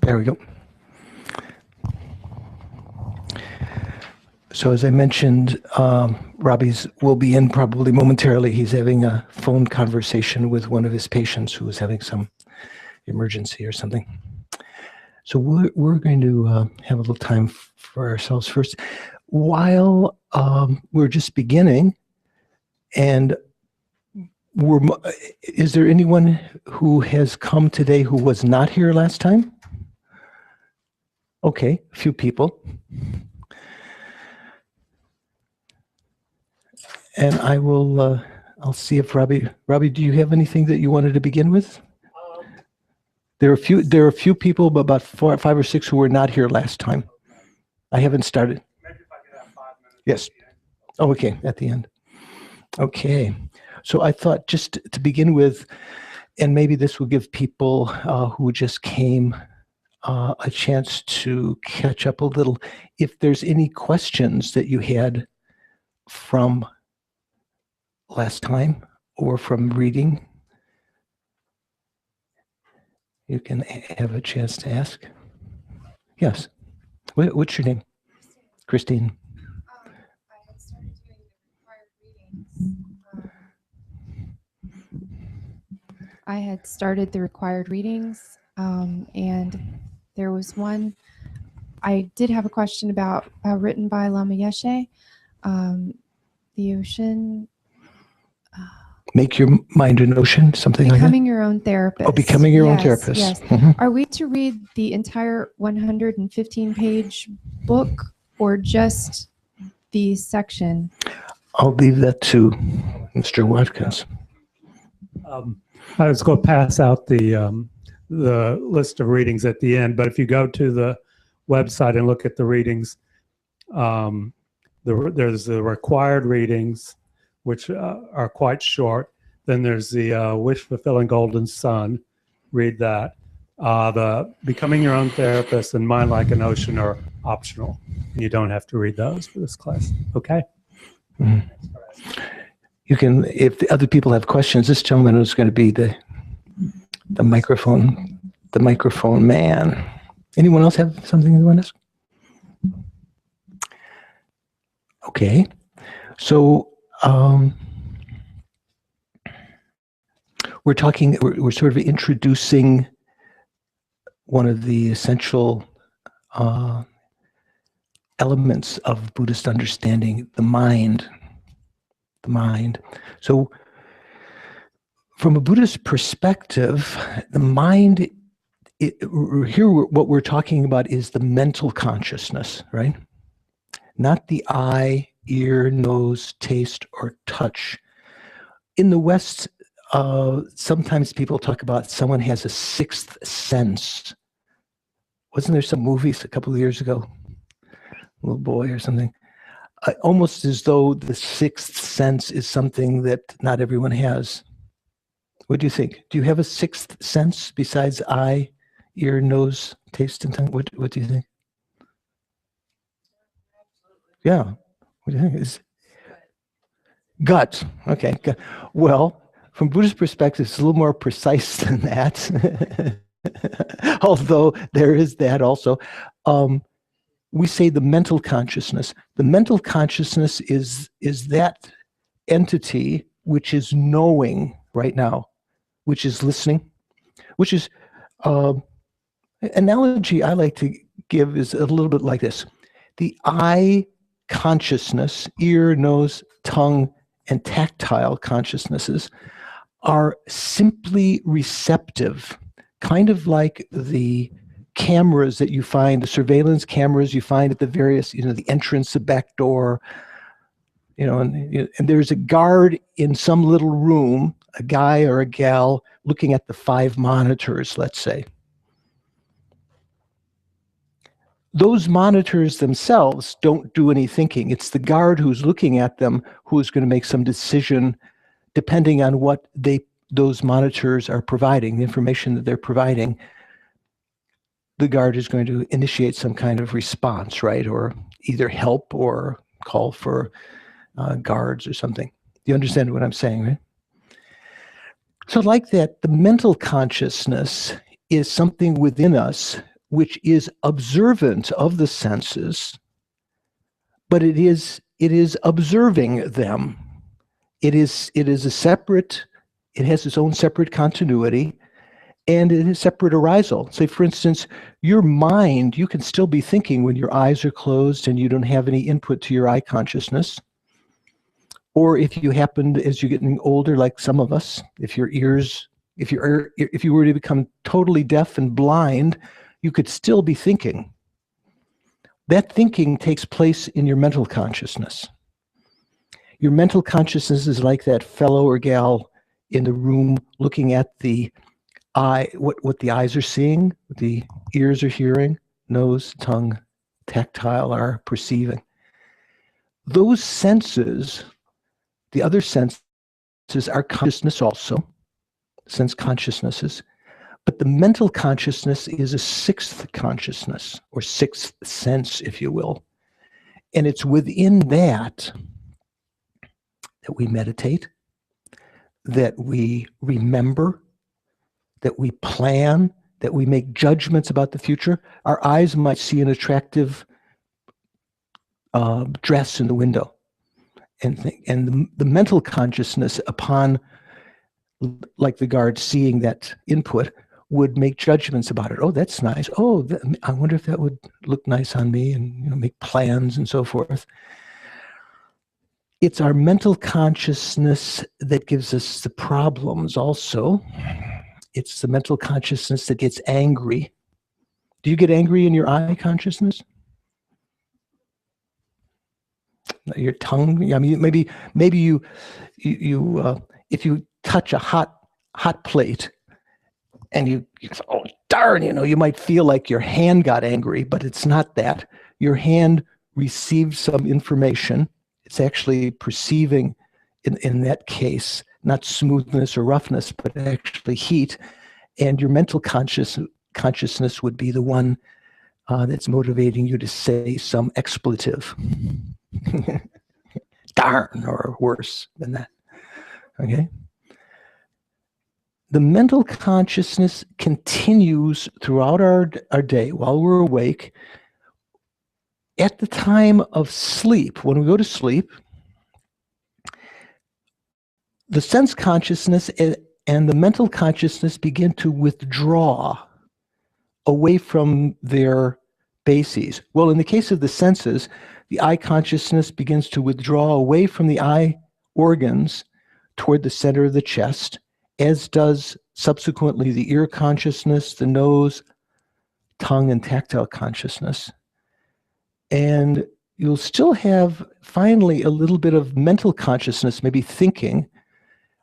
There we go. So as I mentioned, Robbie's will be in probably momentarily. He's having a phone conversation with one of his patients who is having some emergency or something. So we're going to have a little time for ourselves first. While we're just beginning, and is there anyone who has come today who was not here last time? Okay, a few people. And I will, I'll see if Robbie, do you have anything that you wanted to begin with? There are a few people, but about 5 or 6 who were not here last time. I haven't started. Maybe if I could have 5 minutes. Yes. Oh, okay, at the end. Okay. So I thought just to begin with, and maybe this will give people who just came a chance to catch up a little. If there's any questions that you had from last time or from reading, you can have a chance to ask. Yes. What's your name? Christine. I had started doing the required readings. I had started the required readings, and there was one. I did have a question about written by Lama Yeshe, the ocean. Make your mind an ocean, something like that? Becoming your own therapist. Oh, becoming your own therapist. Yes. Mm-hmm. Are we to read the entire 115-page book or just the section? I'll leave that to Mr. Watkins. I was going to pass out the list of readings at the end, but if you go to the website and look at the readings, there's the required readings, which are quite short. Then there's the Wish Fulfilling Golden Sun. Read that. The Becoming Your Own Therapist and Mind Like an Ocean are optional. You don't have to read those for this class. Okay? Mm-hmm. You can, if the other people have questions, this gentleman is going to be the microphone man. Anyone else have something you want to ask? Okay. So we're sort of introducing one of the essential elements of Buddhist understanding, the mind. The mind. So from a Buddhist perspective, the mind, here what we're talking about is the mental consciousness, right? Not the eye, ear, nose, taste, or touch. In the West, sometimes people talk about someone has a sixth sense. Wasn't there some movies a couple of years ago? A little boy or something. Almost as though the sixth sense is something that not everyone has. What do you think? Do you have a sixth sense besides eye, ear, nose, taste, and tongue? What do you think? Yeah. What do you think? Is gut. Okay. Well, from Buddhist perspective, it's a little more precise than that. Although there is that also. We say the mental consciousness. The mental consciousness is that entity which is knowing right now, which is listening, which is analogy I like to give is a little bit like this. The eye consciousness, ear, nose, tongue, and tactile consciousnesses are simply receptive, kind of like the cameras that you find, the surveillance cameras you find at the various, the entrance, the back door, and there's a guard in some little room, a guy or a gal looking at the 5 monitors, let's say. Those monitors themselves don't do any thinking. It's the guard who's looking at them who's going to make some decision depending on what those monitors are providing, the information that they're providing. The guard is going to initiate some kind of response, right? Or either help or call for guards or something. You understand what I'm saying, right? So like that, the mental consciousness is something within us which is observant of the senses, but it is observing them. It is a separate, it has its own separate continuity, and it is separate arisal. Say, for instance, your mind, you can still be thinking when your eyes are closed and you don't have any input to your eye consciousness. Or if you happen, as you're getting older, like some of us, if your ears, if you were to become totally deaf and blind, you could still be thinking. That thinking takes place in your mental consciousness. Your mental consciousness is like that fellow or gal in the room looking at the eye, what the eyes are seeing, what the ears are hearing, nose, tongue, tactile are perceiving. Those senses, the other senses, are consciousness also, sense consciousnesses, but the mental consciousness is a sixth consciousness, or sixth sense, if you will. And it's within that we meditate, that we remember, that we plan, that we make judgments about the future. Our eyes might see an attractive dress in the window, and the mental consciousness upon, like the guard seeing that input, would make judgments about it. Oh, that's nice. Oh, I wonder if that would look nice on me, and make plans and so forth. It's our mental consciousness that gives us the problems also. It's the mental consciousness that gets angry. Do you get angry in your eye consciousness? Your tongue? I mean, maybe you if you touch a hot plate and you say, oh darn, you might feel like your hand got angry, but it's not that. Your hand received some information. It's actually perceiving, in that case, not smoothness or roughness, but actually heat. And your mental consciousness would be the one that's motivating you to say some expletive. Darn, or worse than that. Okay? The mental consciousness continues throughout our day while we're awake. At the time of sleep, when we go to sleep, the sense consciousness and the mental consciousness begin to withdraw away from their bases. Well, in the case of the senses, the eye consciousness begins to withdraw away from the eye organs toward the center of the chest, as does subsequently the ear consciousness, the nose, tongue, and tactile consciousness. And you'll still have, finally, a little bit of mental consciousness, maybe thinking.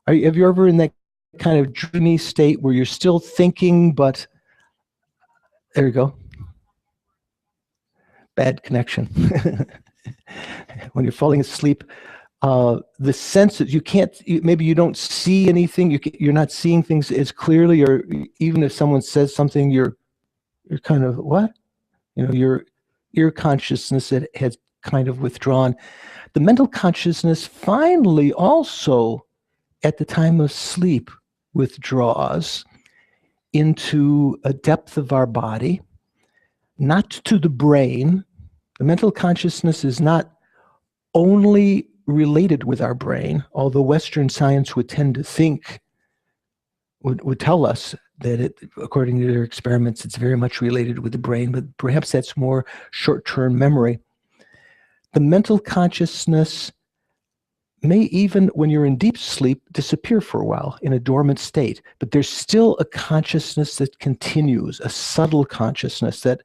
Have you ever in that kind of dreamy state where you're still thinking, but there you go. Bad connection. When you're falling asleep, the senses, maybe you don't see anything, you're not seeing things as clearly, or even if someone says something, you're kind of, what? Your ear consciousness that has kind of withdrawn. The mental consciousness finally also, at the time of sleep, withdraws into a depth of our body, not to the brain. The mental consciousness is not only related with our brain, although Western science would tend to think, would tell us that according to their experiments, it's very much related with the brain, but perhaps that's more short-term memory. The mental consciousness may even, when you're in deep sleep, disappear for a while in a dormant state, but there's still a consciousness that continues, a subtle consciousness that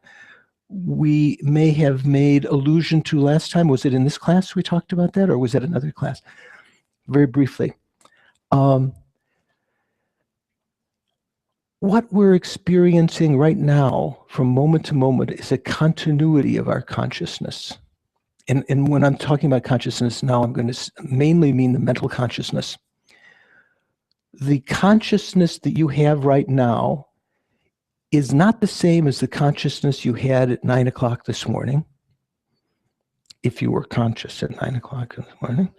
we may have made allusion to last time. Was it in this class we talked about that, or was it another class? Very briefly. What we're experiencing right now from moment to moment is a continuity of our consciousness. And when I'm talking about consciousness now, I'm going to mainly mean the mental consciousness. The consciousness that you have right now is not the same as the consciousness you had at 9 o'clock this morning, if you were conscious at 9 o'clock in the morning.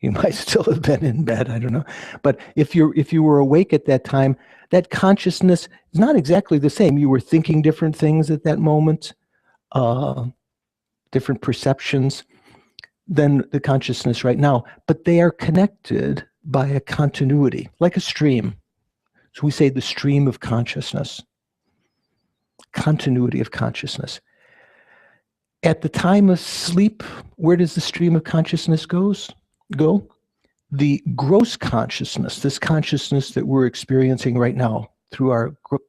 You might still have been in bed, I don't know. But if you were awake at that time, that consciousness is not exactly the same. You were thinking different things at that moment, different perceptions than the consciousness right now, but they are connected by a continuity, like a stream. So we say the stream of consciousness, continuity of consciousness. At the time of sleep, where does the stream of consciousness go? The gross consciousness, this consciousness that we're experiencing right now through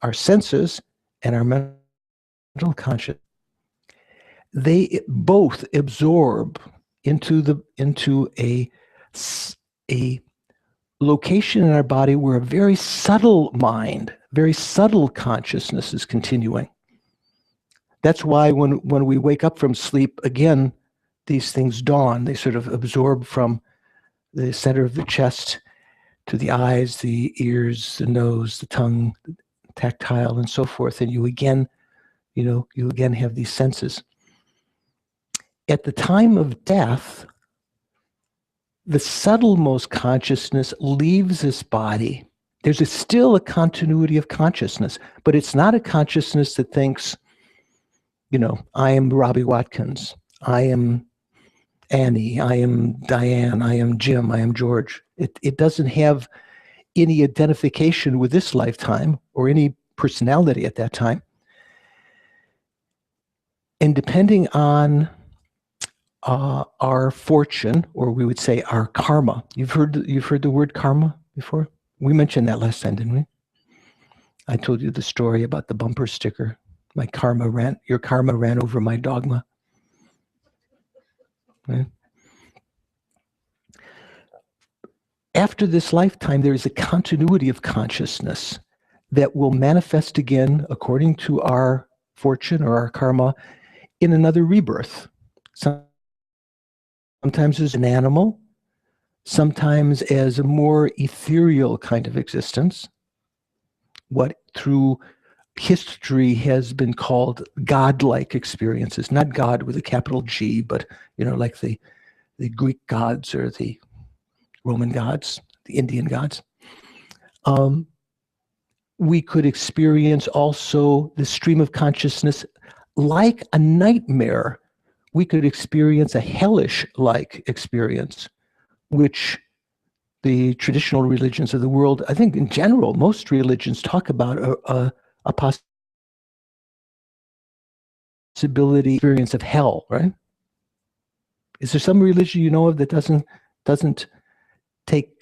our senses and our mental consciousness, they both absorb into a location in our body where a very subtle mind, very subtle consciousness is continuing. That's why when we wake up from sleep, again, these things dawn. They sort of absorb from the center of the chest to the eyes, the ears, the nose, the tongue, tactile, and so forth. And you again have these senses. At the time of death, the subtlemost consciousness leaves this body. There's still a continuity of consciousness, but it's not a consciousness that thinks, I am Robbie Watkins, I am Annie, I am Diane, I am Jim, I am George. It doesn't have any identification with this lifetime or any personality at that time. And depending on our fortune, or we would say our karma. You've heard the word karma before? We mentioned that last time, didn't we? I told you the story about the bumper sticker. Your karma ran over my dogma. Right? After this lifetime, there is a continuity of consciousness that will manifest again, according to our fortune or our karma, in another rebirth. Sometimes as an animal, sometimes as a more ethereal kind of existence, what through history has been called godlike experiences, not God with a capital G, but like the Greek gods or the Roman gods, the Indian gods. We could experience also the stream of consciousness like a nightmare. We could experience a hellish-like experience, which the traditional religions of the world, I think in general, most religions talk about a possibility experience of hell, right? Is there some religion you know of that doesn't take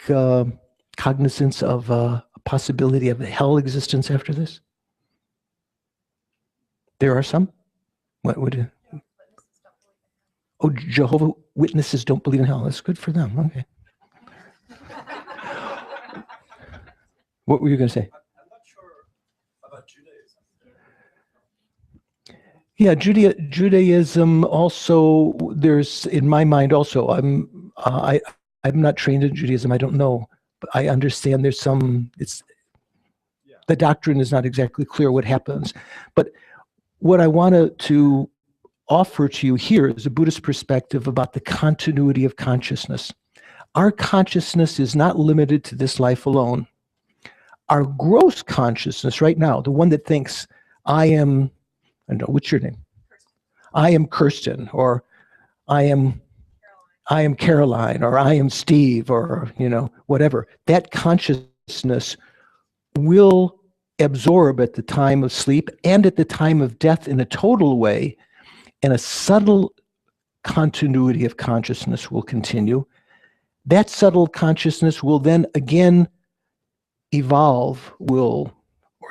cognizance of a possibility of a hell existence after this? There are some? What would? Oh, Jehovah's Witnesses don't believe in hell. That's good for them. Okay. What were you going to say? I'm not sure about Judaism. Yeah, Judaism also, there's, in my mind also, I'm not trained in Judaism, I don't know, but I understand there's some, the doctrine is not exactly clear what happens. But what I wanted to offer to you here is a Buddhist perspective about the continuity of consciousness. Our consciousness is not limited to this life alone. Our gross consciousness right now, the one that thinks, I don't know, what's your name? I am Kirsten, or I am Caroline, or I am Steve, or whatever. That consciousness will absorb at the time of sleep and at the time of death in a total way, and a subtle continuity of consciousness will continue. That subtle consciousness will then again evolve, or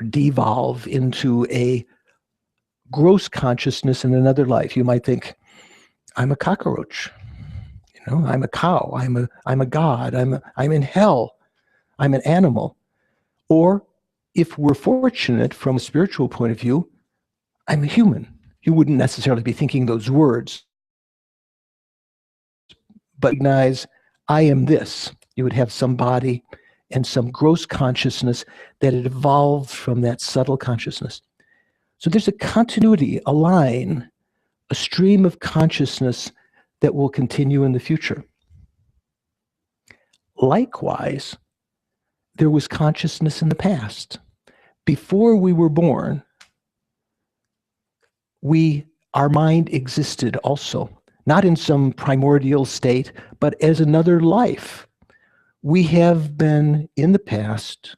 devolve into a gross consciousness in another life. You might think, I'm a cockroach, I'm a cow, I'm a god, I'm in hell, I'm an animal. Or if we're fortunate from a spiritual point of view, I'm a human. You wouldn't necessarily be thinking those words, but recognize I am this. You would have some body and some gross consciousness that had evolved from that subtle consciousness. So there's a continuity, a line, a stream of consciousness that will continue in the future. Likewise, there was consciousness in the past. Before we were born, our mind existed also, not in some primordial state, but as another life. We have been, in the past,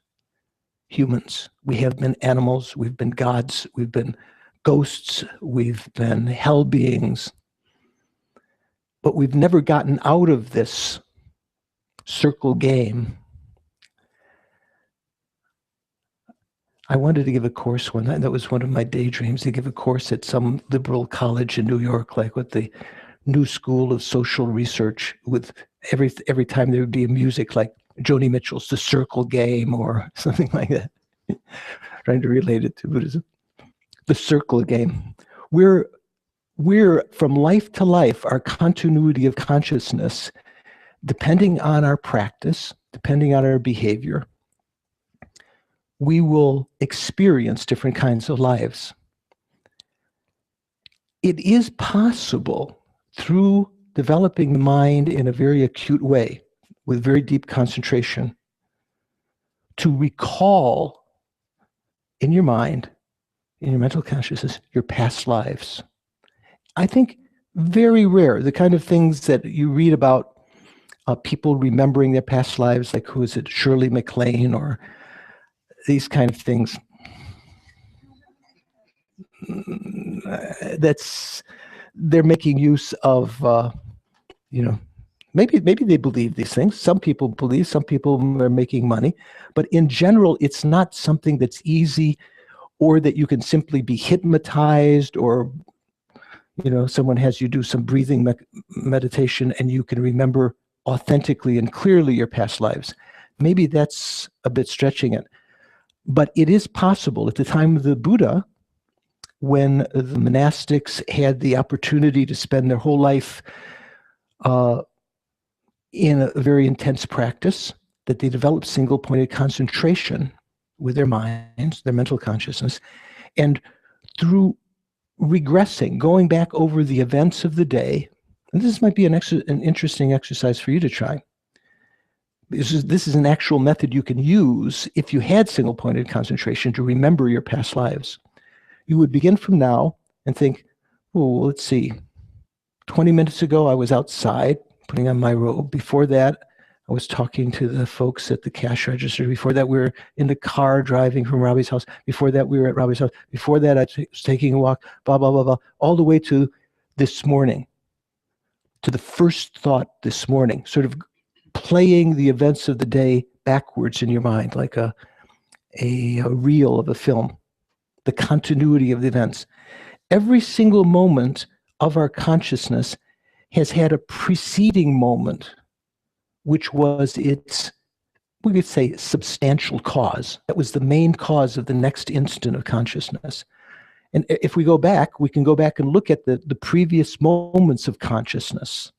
humans. We have been animals. We've been gods. We've been ghosts. We've been hell beings. But we've never gotten out of this circle game. I wanted to give a course one night. That was one of my daydreams, to give a course at some liberal college in New York, like with the New School of Social Research, with every time there would be a music like Joni Mitchell's The Circle Game or something like that, trying to relate it to Buddhism. The Circle Game. We're from life to life, our continuity of consciousness, depending on our practice, depending on our behavior, we will experience different kinds of lives. It is possible, through developing the mind in a very acute way, with very deep concentration, to recall in your mind, in your mental consciousness, your past lives. I think very rare, the kind of things that you read about people remembering their past lives, like who is it, Shirley MacLaine, or these kind of things. They're making use of, maybe they believe these things. Some people believe, some people are making money. But in general, it's not something that's easy, or that you can simply be hypnotized, or, someone has you do some breathing meditation and you can remember authentically and clearly your past lives. Maybe that's a bit stretching it. But it is possible. At the time of the Buddha, when the monastics had the opportunity to spend their whole life in a very intense practice, that they developed single-pointed concentration with their minds, their mental consciousness, and through regressing, going back over the events of the day, and this might be an interesting exercise for you to try. This is an actual method you can use if you had single-pointed concentration to remember your past lives. You would begin from now and think, oh, let's see, 20 minutes ago I was outside putting on my robe. Before that, I was talking to the folks at the cash register. Before that, we were in the car driving from Robbie's house. Before that, we were at Robbie's house. Before that, I was taking a walk, blah, blah, blah, blah, all the way to this morning, to the first thought this morning, sort of playing the events of the day backwards in your mind, like a reel of a film, the continuity of the events. Every single moment of our consciousness has had a preceding moment, which was its, we could say, substantial cause. That was the main cause of the next instant of consciousness. And if we go back, we can go back and look at the previous moments of consciousness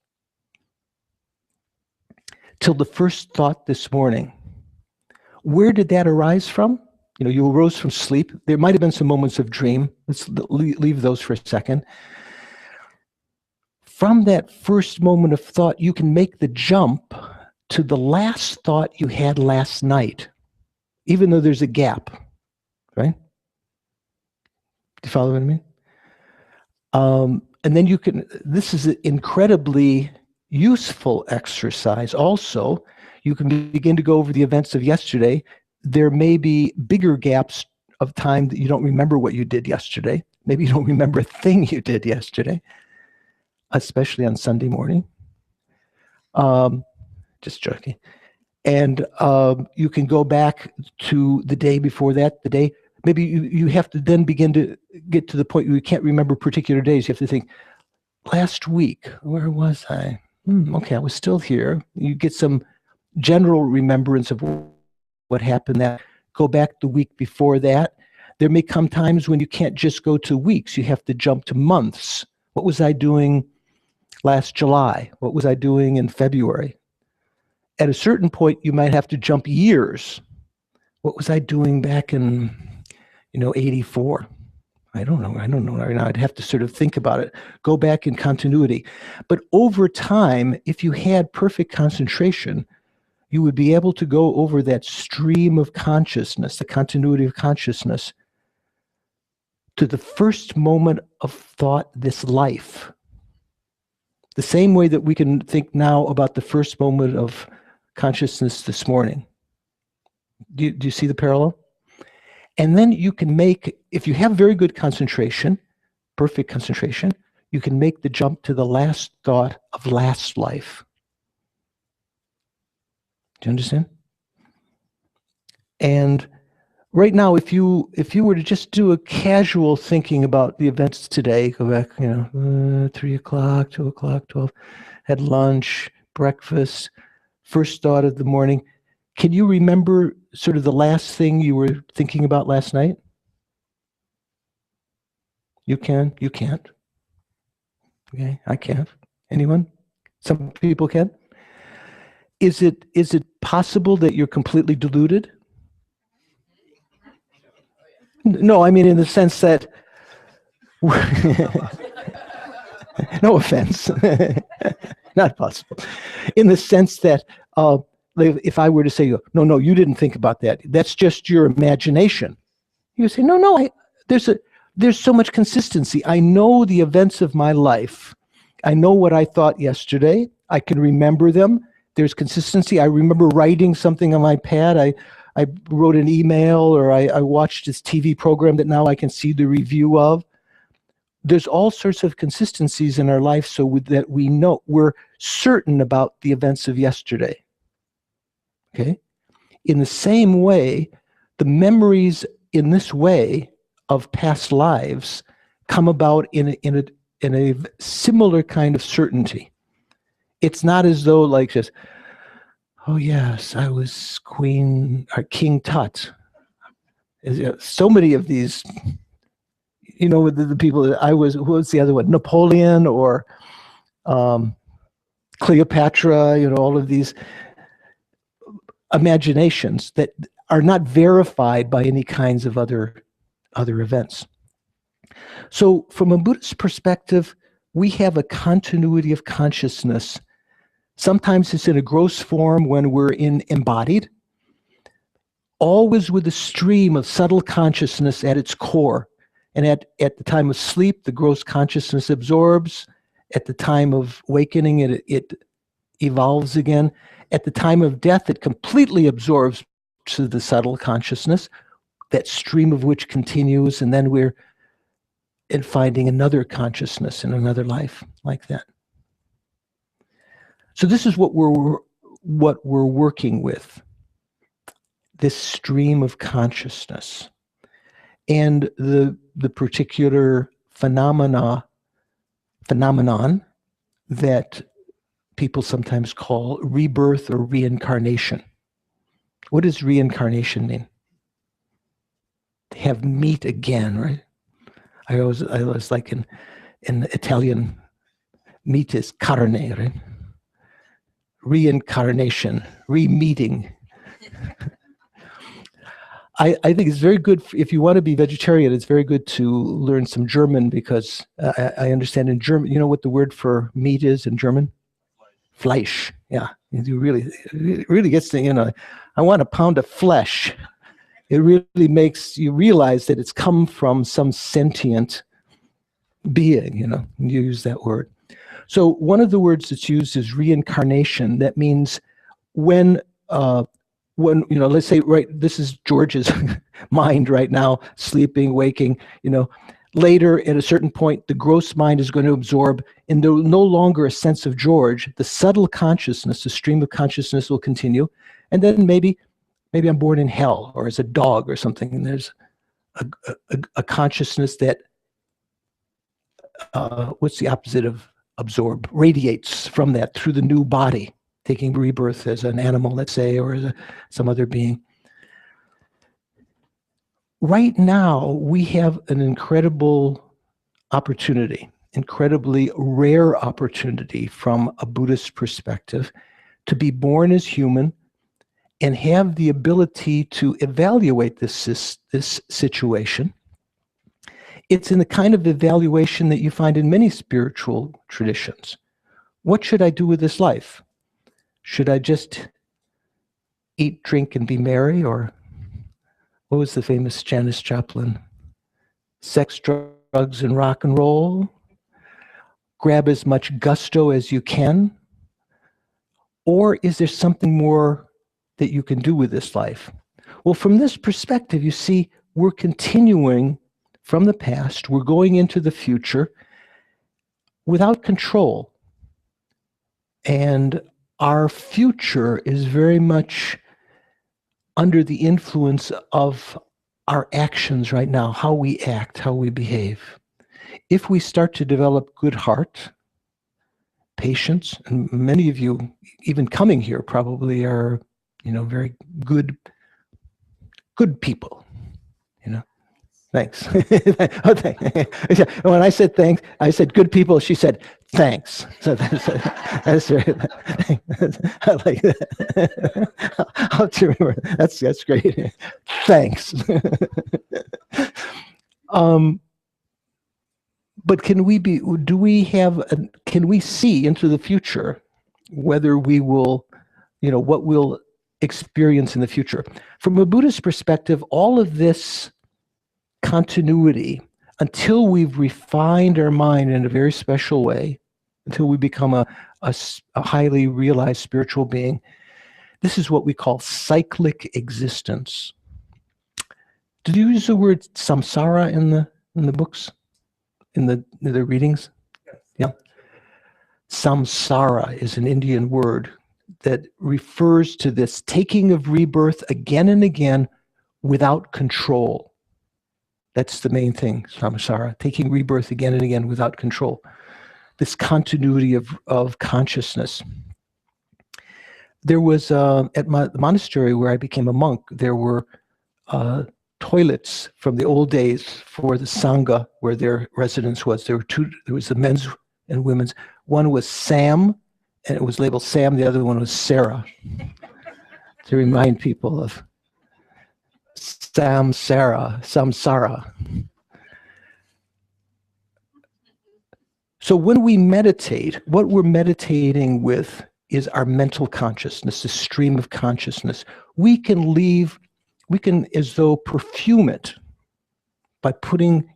till the first thought this morning. Where did that arise from? You arose from sleep. There might have been some moments of dream. Let's leave those for a second. From that first moment of thought, you can make the jump to the last thought you had last night, even though there's a gap, right? Do you follow what I mean? And then this is an incredibly useful exercise. Also, you can begin to go over the events of yesterday. There may be bigger gaps of time that you don't remember what you did yesterday. Maybe you don't remember a thing you did yesterday, especially on Sunday morning. Just joking. And you can go back to the day before that, maybe you have to then begin to get to the point where you can't remember particular days. You have to think, last week, where was I? Okay, I was still here. You get some general remembrance of what happened that. Go back the week before that. There may come times when you can't just go to weeks. You have to jump to months. What was I doing last July? What was I doing in February? At a certain point, you might have to jump years. What was I doing back in, 84? I don't know right now. I'd have to sort of think about it, go back in continuity. But over time, if you had perfect concentration, you would be able to go over that stream of consciousness, the continuity of consciousness, to the first moment of thought, this life. The same way that we can think now about the first moment of consciousness this morning. Do you see the parallel? And then you can make, if you have very good concentration, perfect concentration, you can make the jump to the last thought of last life. Do you understand? And right now, if you were to just do a casual thinking about the events today, go back, 3 o'clock, 2 o'clock, 12, had lunch, breakfast, first thought of the morning. Can you remember sort of the last thing you were thinking about last night? You can? You can't? Okay, I can't. Anyone? Some people can. Is it possible that you're completely deluded? No, I mean in the sense that, no offense, not possible. In the sense that if I were to say, no, you didn't think about that. That's just your imagination. You say, no, there's so much consistency. I know the events of my life. I know what I thought yesterday. I can remember them. There's consistency. I remember writing something on my pad. I wrote an email, or I watched this TV program that now I can see the review of. There's all sorts of consistencies in our life so that we know, we're certain about the events of yesterday. Okay? In the same way, the memories in this way of past lives come about in a similar kind of certainty. It's not as though like just, oh yes, I was King Tut. So many of these, the people that I was, who was the other one? Napoleon or Cleopatra, all of these imaginations that are not verified by any kinds of other events. So from a Buddhist perspective, we have a continuity of consciousness. Sometimes it's in a gross form when we're embodied, always with a stream of subtle consciousness at its core. And at the time of sleep, the gross consciousness absorbs. At the time of awakening, it evolves again. At the time of death, it completely absorbs to the subtle consciousness, that stream of which continues, and then we're finding another consciousness in another life like that. So this is what we're working with, this stream of consciousness, and the particular phenomenon that people sometimes call rebirth or reincarnation. What does reincarnation mean? To have meet again, right? I was like in Italian, meet is carne, right? Reincarnation, re-meeting. I think it's very good, if you want to be vegetarian, it's very good to learn some German, because I understand in German, you know what the word for meat is in German? Fleisch. Yeah, it really gets to, I want a pound of flesh. It really makes you realize that it's come from some sentient being, you use that word. So one of the words that's used is reincarnation. That means when let's say, right, this is George's mind right now, sleeping, waking, later at a certain point, the gross mind is going to absorb, and there will no longer a sense of George. The subtle consciousness, the stream of consciousness will continue. And then maybe I'm born in hell or as a dog or something, and there's a consciousness that, what's the opposite of absorb? Radiates from that through the new body, taking rebirth as an animal, let's say, or as some other being. Right now, we have an incredible opportunity, incredibly rare opportunity from a Buddhist perspective, to be born as human and have the ability to evaluate this situation. It's in the kind of evaluation that you find in many spiritual traditions. What should I do with this life? Should I just eat, drink, and be merry, or what was the famous Janis Joplin? Sex, drugs, and rock and roll. Grab as much gusto as you can. Or is there something more that you can do with this life? Well, from this perspective, you see, we're continuing from the past, we're going into the future without control. And our future is very much under the influence of our actions right now, how we act, how we behave. If we start to develop good heart, patience, and many of you, even coming here, probably are, very good people, Thanks. Oh, when I said thanks, I said good people. She said thanks. So that's very. I like that. I'll have to remember. That's great. Thanks. But can we see into the future whether we will, what we'll experience in the future? From a Buddhist perspective, all of this continuity, until we've refined our mind in a very special way, until we become a highly realized spiritual being, this is what we call cyclic existence. Did you use the word samsara in the books, in the readings? Yes. Yeah. Samsara is an Indian word that refers to this taking of rebirth again and again without control. That's the main thing, samsara, taking rebirth again and again without control. This continuity of consciousness. There was, at the monastery where I became a monk, there were toilets from the old days for the Sangha where their residence was. There was the men's and women's. One was Sam, and it was labeled Sam. The other one was Sarah, to remind people of samsara. So when we meditate, what we're meditating with is our mental consciousness, the stream of consciousness. We can as though perfume it by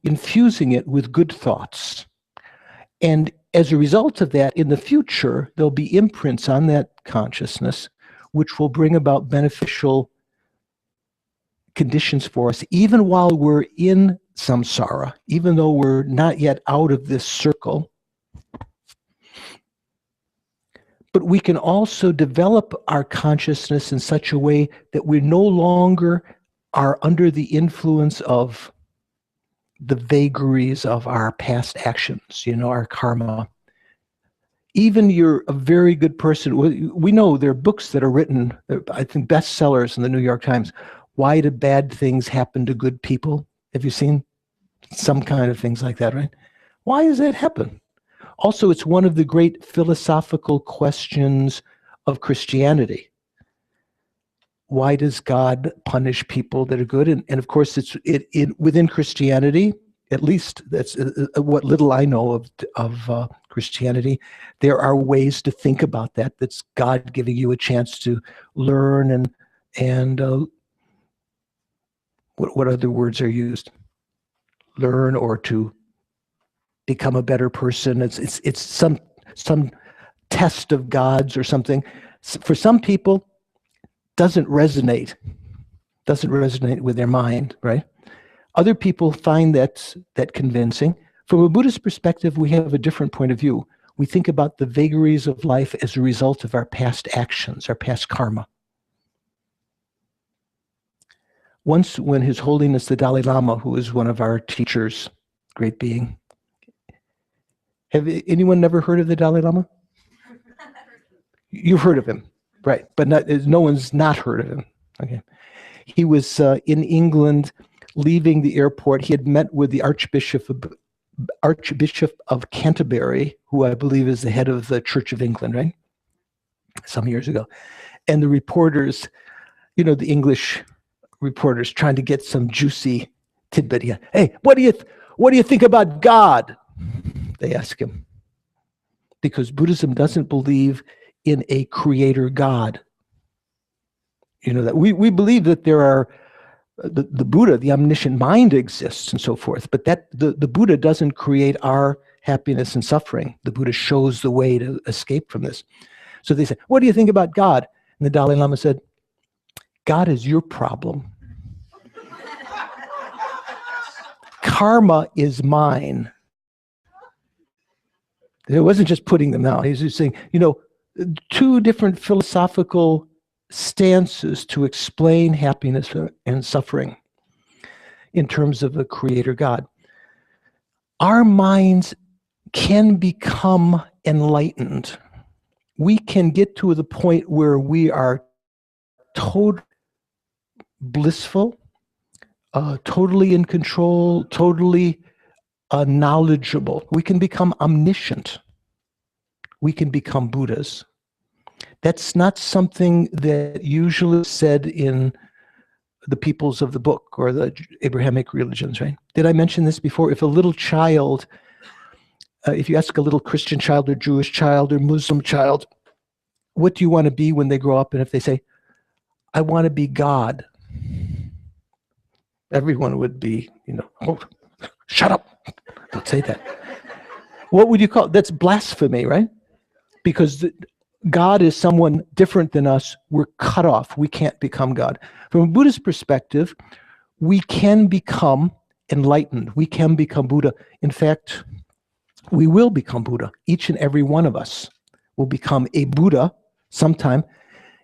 infusing it with good thoughts. And as a result of that, in the future, there'll be imprints on that consciousness, which will bring about beneficial conditions for us, even while we're in samsara, even though we're not yet out of this circle. But we can also develop our consciousness in such a way that we no longer are under the influence of the vagaries of our past actions, our karma. Even you're a very good person. We know there are books that are written, I think bestsellers in the New York Times. Why do bad things happen to good people? Have you seen some kind of things like that, right? Why does that happen? Also, it's one of the great philosophical questions of Christianity. Why does God punish people that are good? And of course, within Christianity, at least that's what little I know of Christianity, there are ways to think about that. That's God giving you a chance to learn and what other words are used? Learn or to become a better person. It's some test of God's or something. For some people, doesn't resonate with their mind, right? Other people find that convincing. From a Buddhist perspective, we have a different point of view. We think about the vagaries of life as a result of our past actions, our past karma. Once, when His Holiness the Dalai Lama, who is one of our teachers, great being, have anyone never heard of the Dalai Lama? You've heard of him, right? But no one's not heard of him. Okay, he was in England, leaving the airport. He had met with the Archbishop of Canterbury, who I believe is the head of the Church of England, right? Some years ago, and the reporters, the English reporters, trying to get some juicy tidbit here. Hey, what do you think about God? They ask him, because Buddhism doesn't believe in a creator God. You know that we believe that there are the Buddha, the omniscient mind exists and so forth, but that the Buddha doesn't create our happiness and suffering. The Buddha shows the way to escape from this. So they say, what do you think about God? And the Dalai Lama said, God is your problem. Karma is mine. It wasn't just putting them out. He's just saying, you know, two different philosophical stances to explain happiness and suffering in terms of a creator God. Our minds can become enlightened. We can get to the point where we are totally blissful, totally in control, totally knowledgeable. We can become omniscient. We can become Buddhas. That's not something that usually is said in the peoples of the book or the Abrahamic religions, right? Did I mention this before? If a little child, if you ask a little Christian child or Jewish child or Muslim child, what do you want to be when they grow up? And if they say, I want to be God, everyone would be, you know, oh, shut up. Don't say that. What would you call it? That's blasphemy, right? Because God is someone different than us. We're cut off. We can't become God. From a Buddhist perspective, we can become enlightened. We can become Buddha. In fact, we will become Buddha. Each and every one of us will become a Buddha sometime.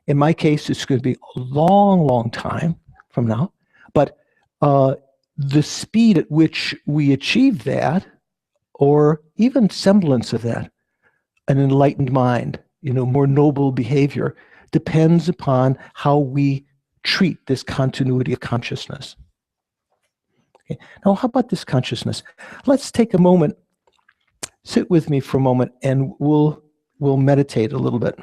In my case, it's going to be a long, long time from now. But the speed at which we achieve that, or even semblance of that, an enlightened mind, you know, more noble behavior, depends upon how we treat this continuity of consciousness. Okay. Now, how about this consciousness? Let's take a moment, sit with me for a moment, and we'll meditate a little bit.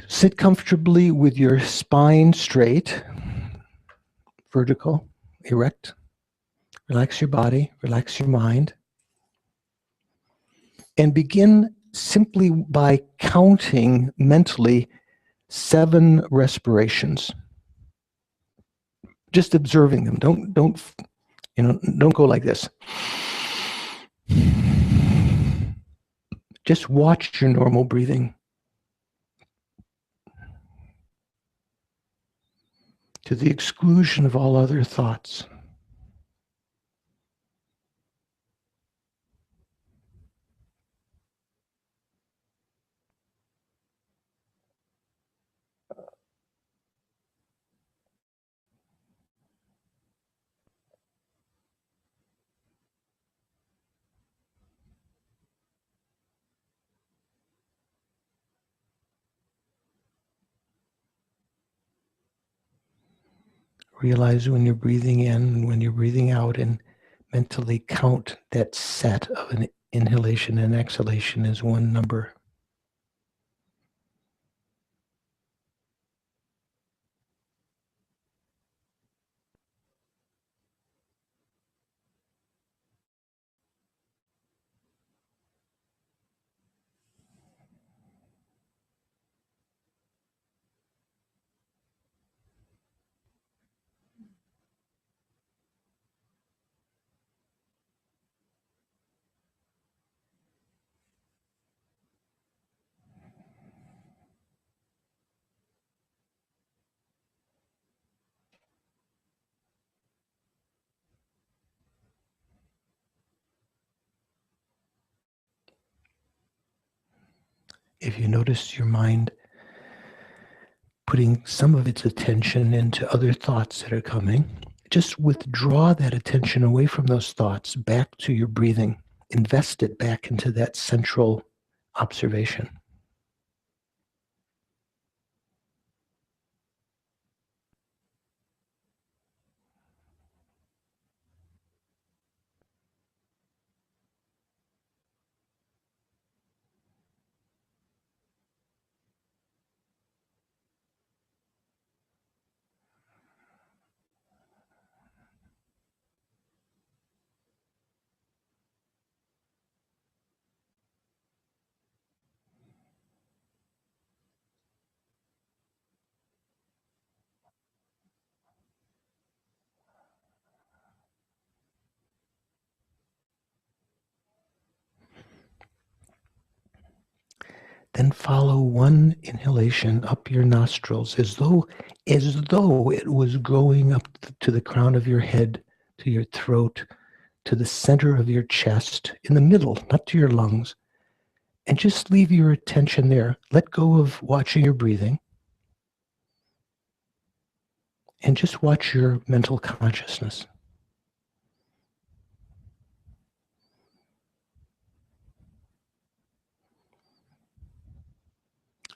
Sit comfortably with your spine straight, vertical, erect. Relax your body, relax your mind. And begin simply by counting mentally 7 respirations. Just observing them. Don't go like this. Just watch your normal breathing. To the exclusion of all other thoughts. Realize when you're breathing in and when you're breathing out, and mentally count that set of an inhalation and exhalation as one number. If you notice your mind putting some of its attention into other thoughts that are coming, just withdraw that attention away from those thoughts back to your breathing. Invest it back into that central observation. Then follow one inhalation up your nostrils as though it was growing up to the crown of your head, to your throat, to the center of your chest, in the middle, not to your lungs. And just leave your attention there. Let go of watching your breathing. And just watch your mental consciousness.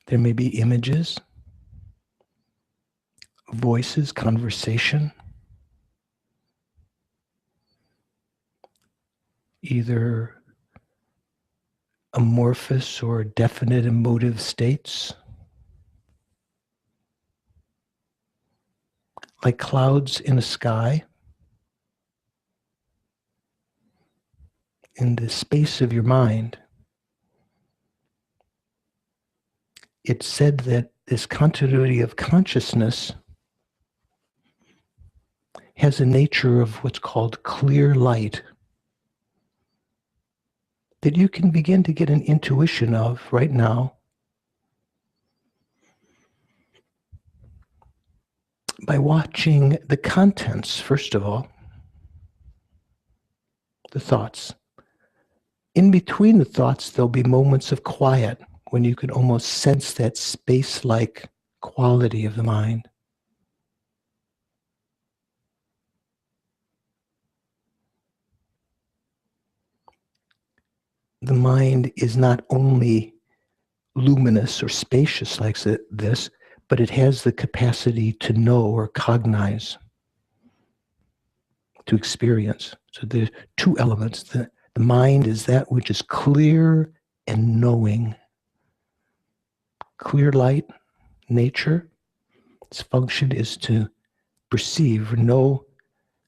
There may be images, voices, conversation, either amorphous or definite emotive states, like clouds in a sky. In the space of your mind, it's said that this continuity of consciousness has a nature of what's called clear light, that you can begin to get an intuition of right now by watching the contents, first of all, the thoughts. In between the thoughts, there'll be moments of quiet when you can almost sense that space-like quality of the mind. The mind is not only luminous or spacious like this, but it has the capacity to know or cognize, to experience. So there's two elements. The mind is that which is clear and knowing. Clear light, nature, its function is to perceive or know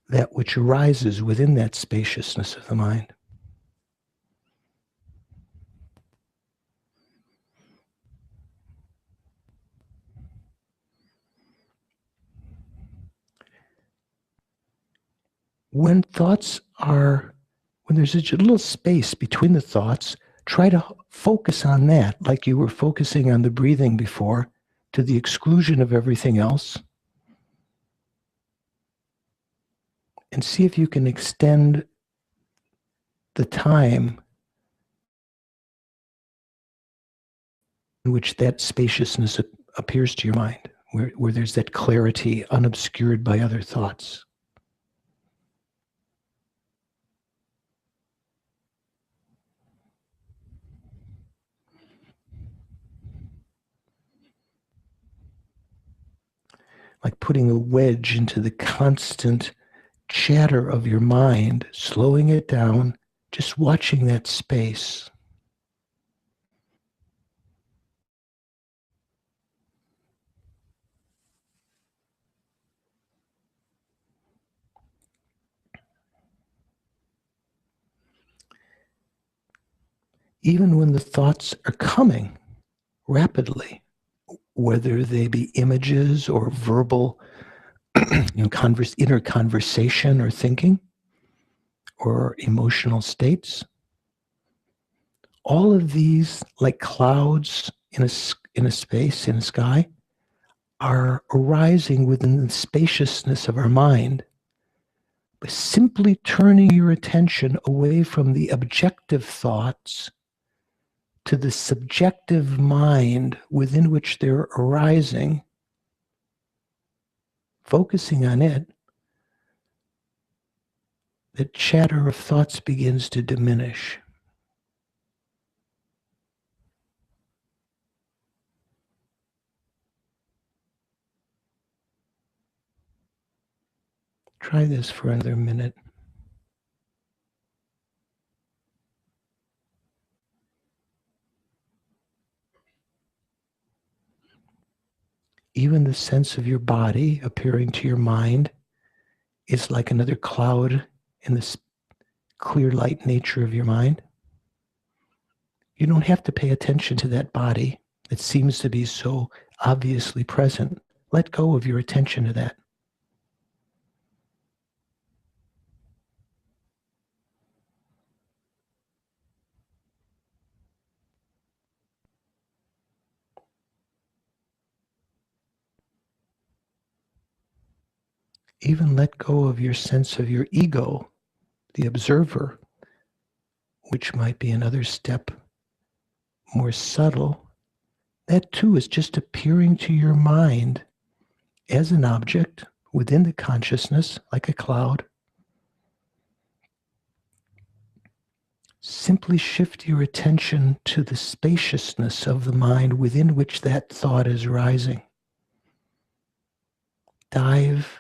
that which arises within that spaciousness of the mind. When there's such a little space between the thoughts, try to focus on that, like you were focusing on the breathing before, to the exclusion of everything else. And see if you can extend the time in which that spaciousness appears to your mind, where there's that clarity unobscured by other thoughts. Like putting a wedge into the constant chatter of your mind, slowing it down, just watching that space. Even when the thoughts are coming rapidly, whether they be images or verbal, inner conversation or thinking, or emotional states, all of these, like clouds in a space, in a sky, are arising within the spaciousness of our mind. By simply turning your attention away from the objective thoughts to the subjective mind within which they're arising, focusing on it, the chatter of thoughts begins to diminish. Try this for another minute. Even the sense of your body appearing to your mind is like another cloud in this clear light nature of your mind. You don't have to pay attention to that body that seems to be so obviously present. Let go of your attention to that. even let go of your sense of your ego, the observer, which might be another step more subtle. That too is just appearing to your mind as an object within the consciousness, like a cloud. Simply shift your attention to the spaciousness of the mind within which that thought is rising. Dive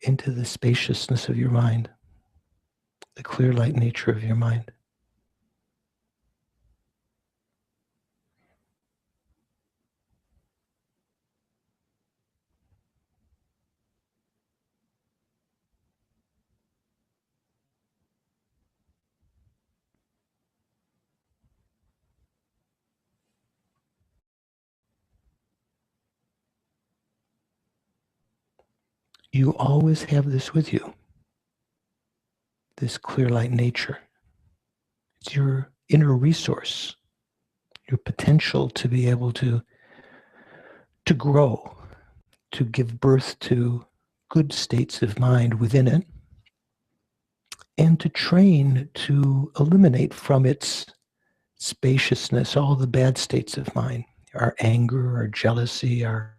into the spaciousness of your mind, the clear light nature of your mind. You always have this with you, this clear light nature. It's your inner resource, your potential to be able to grow, to give birth to good states of mind within it, and to train to eliminate from its spaciousness all the bad states of mind, our anger, our jealousy, our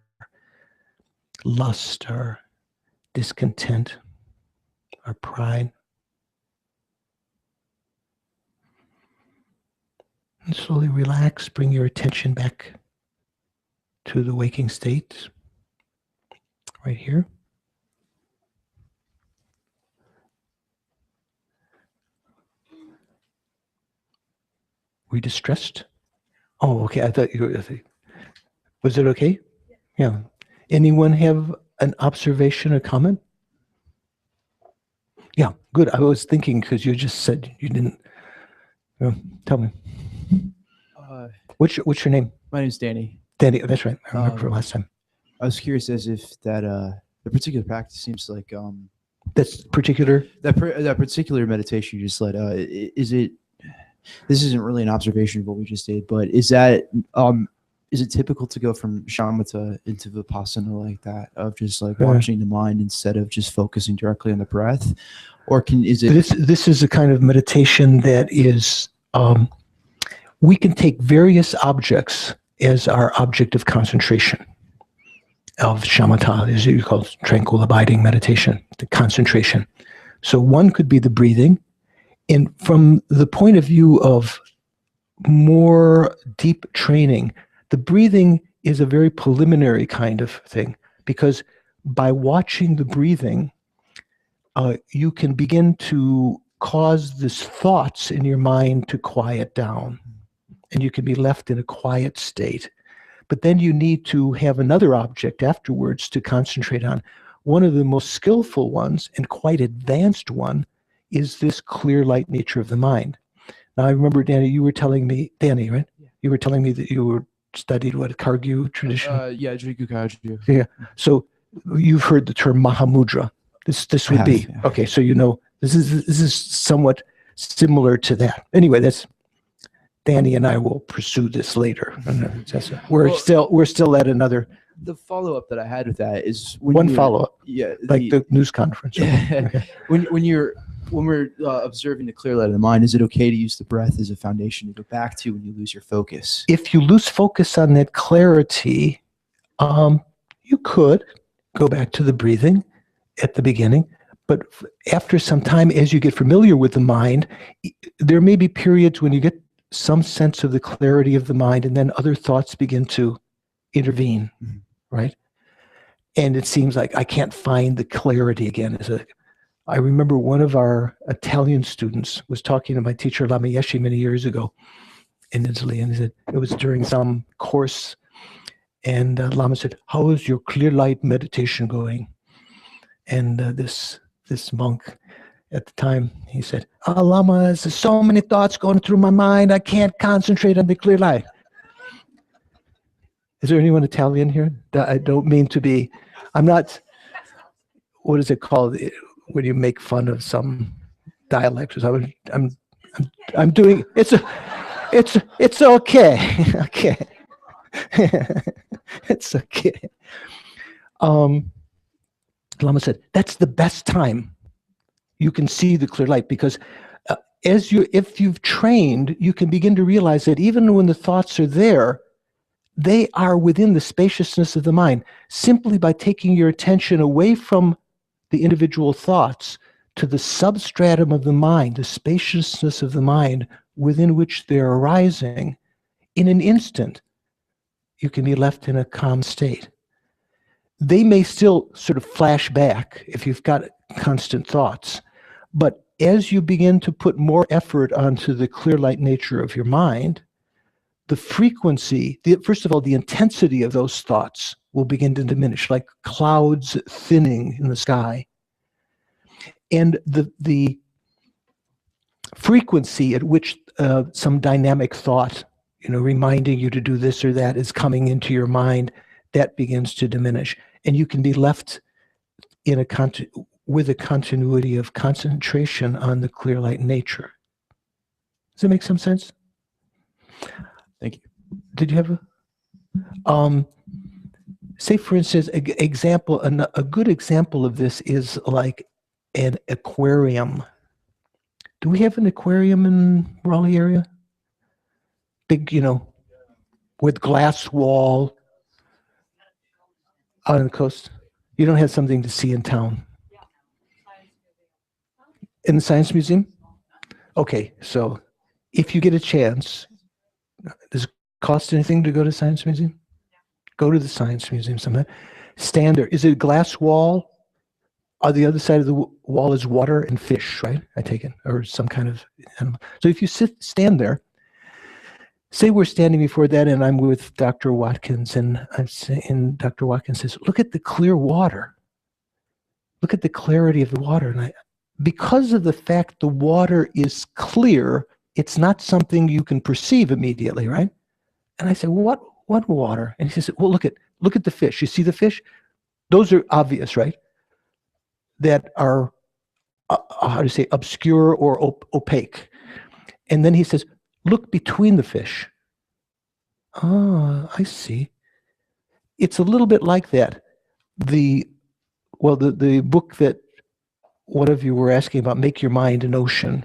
lust, our discontent, our pride. And slowly relax, bring your attention back to the waking state, right here. Were you distressed? Oh, okay. I thought you were. Was it okay? Yeah. Anyone have an observation or comment? Yeah, good. I was thinking because you just said you didn't. Tell me. What's your name? My name's Danny. Danny. That's right. I remember from last time. I was curious as if that the particular practice seems like That's particular. that particular meditation you just led. Is it? This isn't really an observation of what we just did, but is that is it typical to go from shamatha into vipassana like that, of just like watching the mind instead of just focusing directly on the breath, or is it? This is a kind of meditation that is. We can take various objects as our object of concentration, of shamatha, as you call it, tranquil abiding meditation, the concentration. So one could be the breathing. And from the point of view of more deep training, the breathing is a very preliminary kind of thing, because by watching the breathing, you can begin to cause these thoughts in your mind to quiet down, and you can be left in a quiet state. But then you need to have another object afterwards to concentrate on. One of the most skillful ones, and quite advanced one, is this clear light nature of the mind. Now, I remember, Danny, you were telling me, Danny, right? Yeah. You were telling me that you were studied what, Kargyu tradition? Yeah, Jigu Kaju. Yeah. So you've heard the term Mahamudra. This would be okay. So you know this is somewhat similar to that. Anyway, that's Danny and I will pursue this later. We're still at another. The follow up that I had with that is one follow up. Yeah, like the news conference. Okay. When we're observing the clear light of the mind, is it okay to use the breath as a foundation to go back to when you lose your focus? If you lose focus on that clarity, you could go back to the breathing at the beginning, but after some time, as you get familiar with the mind, there may be periods when you get some sense of the clarity of the mind, and then other thoughts begin to intervene, right? And it seems like I can't find the clarity again. I remember one of our Italian students was talking to my teacher, Lama Yeshe, many years ago in Italy, and he said, it was during some course, and Lama said, "How is your clear light meditation going?" And this monk at the time, he said, "Oh, Lama, there's so many thoughts going through my mind, I can't concentrate on the clear light." Is there anyone Italian here? I don't mean to be, I'm not, what is it called when you make fun of some dialect or something? I'm doing, it's okay. Okay. It's okay. the Lama said, that's the best time you can see the clear light, because if you've trained, you can begin to realize that even when the thoughts are there, they are within the spaciousness of the mind, simply by taking your attention away from the individual thoughts to the substratum of the mind, the spaciousness of the mind within which they're arising. In an instant, you can be left in a calm state. They may still sort of flash back if you've got constant thoughts, but as you begin to put more effort onto the clear light nature of your mind, the frequency, first of all, the intensity of those thoughts will begin to diminish, like clouds thinning in the sky. And the frequency at which some dynamic thought, reminding you to do this or that is coming into your mind, that begins to diminish. And you can be left in with a continuity of concentration on the clear light nature. Does that make some sense? Thank you. Did you have say for instance, a good example of this is like an aquarium. Do we have an aquarium in Raleigh area? Big, with glass wall out on the coast. You don't have something to see in town? In the Science Museum? Okay, so if you get a chance, does it cost anything to go to the Science Museum? Go to the Science Museum sometime. Stand there. Is it a glass wall? On the other side of the wall is water and fish, right? I take it, or some kind of animal. So if you stand there, say we're standing before that, and I'm with Dr. Watkins, and Dr. Watkins says, "Look at the clear water. Look at the clarity of the water." And because of the fact the water is clear, it's not something you can perceive immediately, right? And I said, "What water?" And he says, "Well, look at the fish. You see the fish? Those are obvious, right? That are, obscure or opaque." And then he says, "Look between the fish." Ah, I see. It's a little bit like that. The book that one of you were asking about, Make Your Mind an Ocean,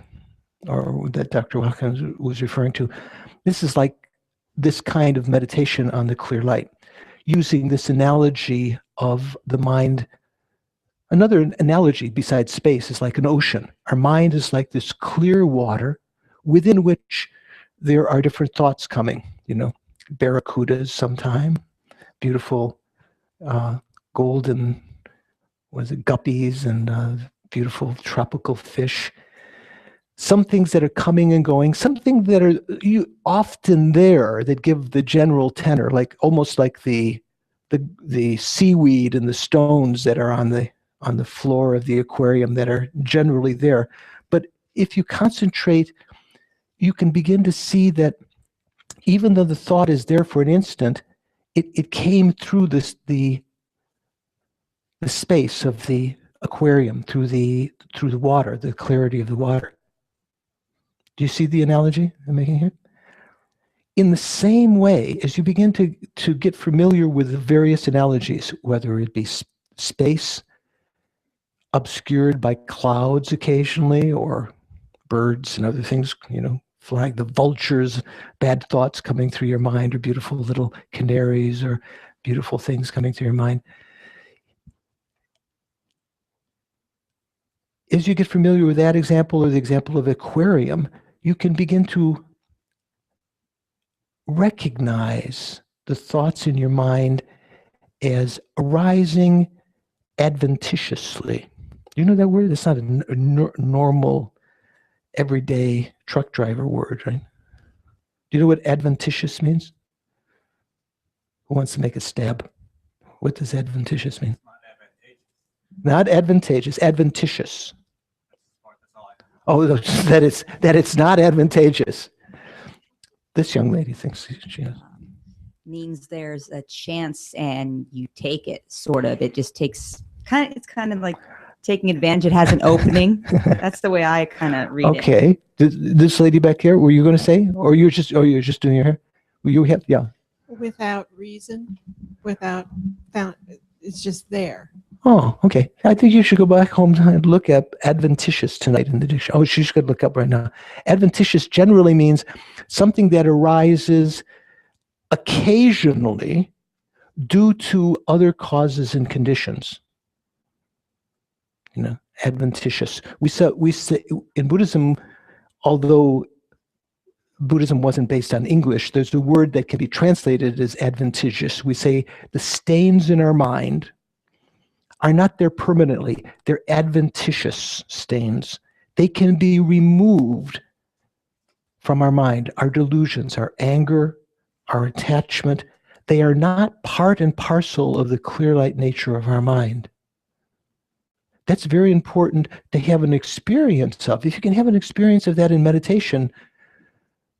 or that Dr. Watkins was referring to, this is like this kind of meditation on the clear light, using this analogy of the mind. Another analogy besides space is like an ocean. Our mind is like this clear water within which there are different thoughts coming, barracudas sometime, beautiful golden, guppies, and beautiful tropical fish. Some things that are coming and going, some things that are often there that give the general tenor, like almost like the seaweed and the stones that are on the floor of the aquarium that are generally there. But if you concentrate, you can begin to see that even though the thought is there for an instant, it came through the space of the aquarium, through the water, the clarity of the water. Do you see the analogy I'm making here? In the same way, as you begin to get familiar with the various analogies, whether it be space, obscured by clouds occasionally, or birds and other things, flying, the vultures, bad thoughts coming through your mind, or beautiful little canaries, or beautiful things coming through your mind. As you get familiar with that example, or the example of aquarium, you can begin to recognize the thoughts in your mind as arising adventitiously. You know that word? It's not a normal, everyday truck driver word, right? Do you know what adventitious means? Who wants to make a stab? What does adventitious mean? Not advantageous, adventitious. Oh, that it's not advantageous. This young lady thinks she is. Means there's a chance and you take it, sort of. It just takes it's kind of like taking advantage. It has an opening. That's the way I kind of read it. Okay. This lady back here, were you going to say? Or you're just doing your hair? Yeah. Without reason, it's just there. Oh, okay. I think you should go back home and look at adventitious tonight in the dictionary. Oh, she's going to look up right now. Adventitious generally means something that arises occasionally due to other causes and conditions. You know, adventitious. We say in Buddhism, although Buddhism wasn't based on English, there's a word that can be translated as adventitious. We say the stains in our mind are not there permanently. They're adventitious stains. They can be removed from our mind. Our delusions, our anger, our attachment, they are not part and parcel of the clear light nature of our mind. That's very important to have an experience of. If you can have an experience of that in meditation,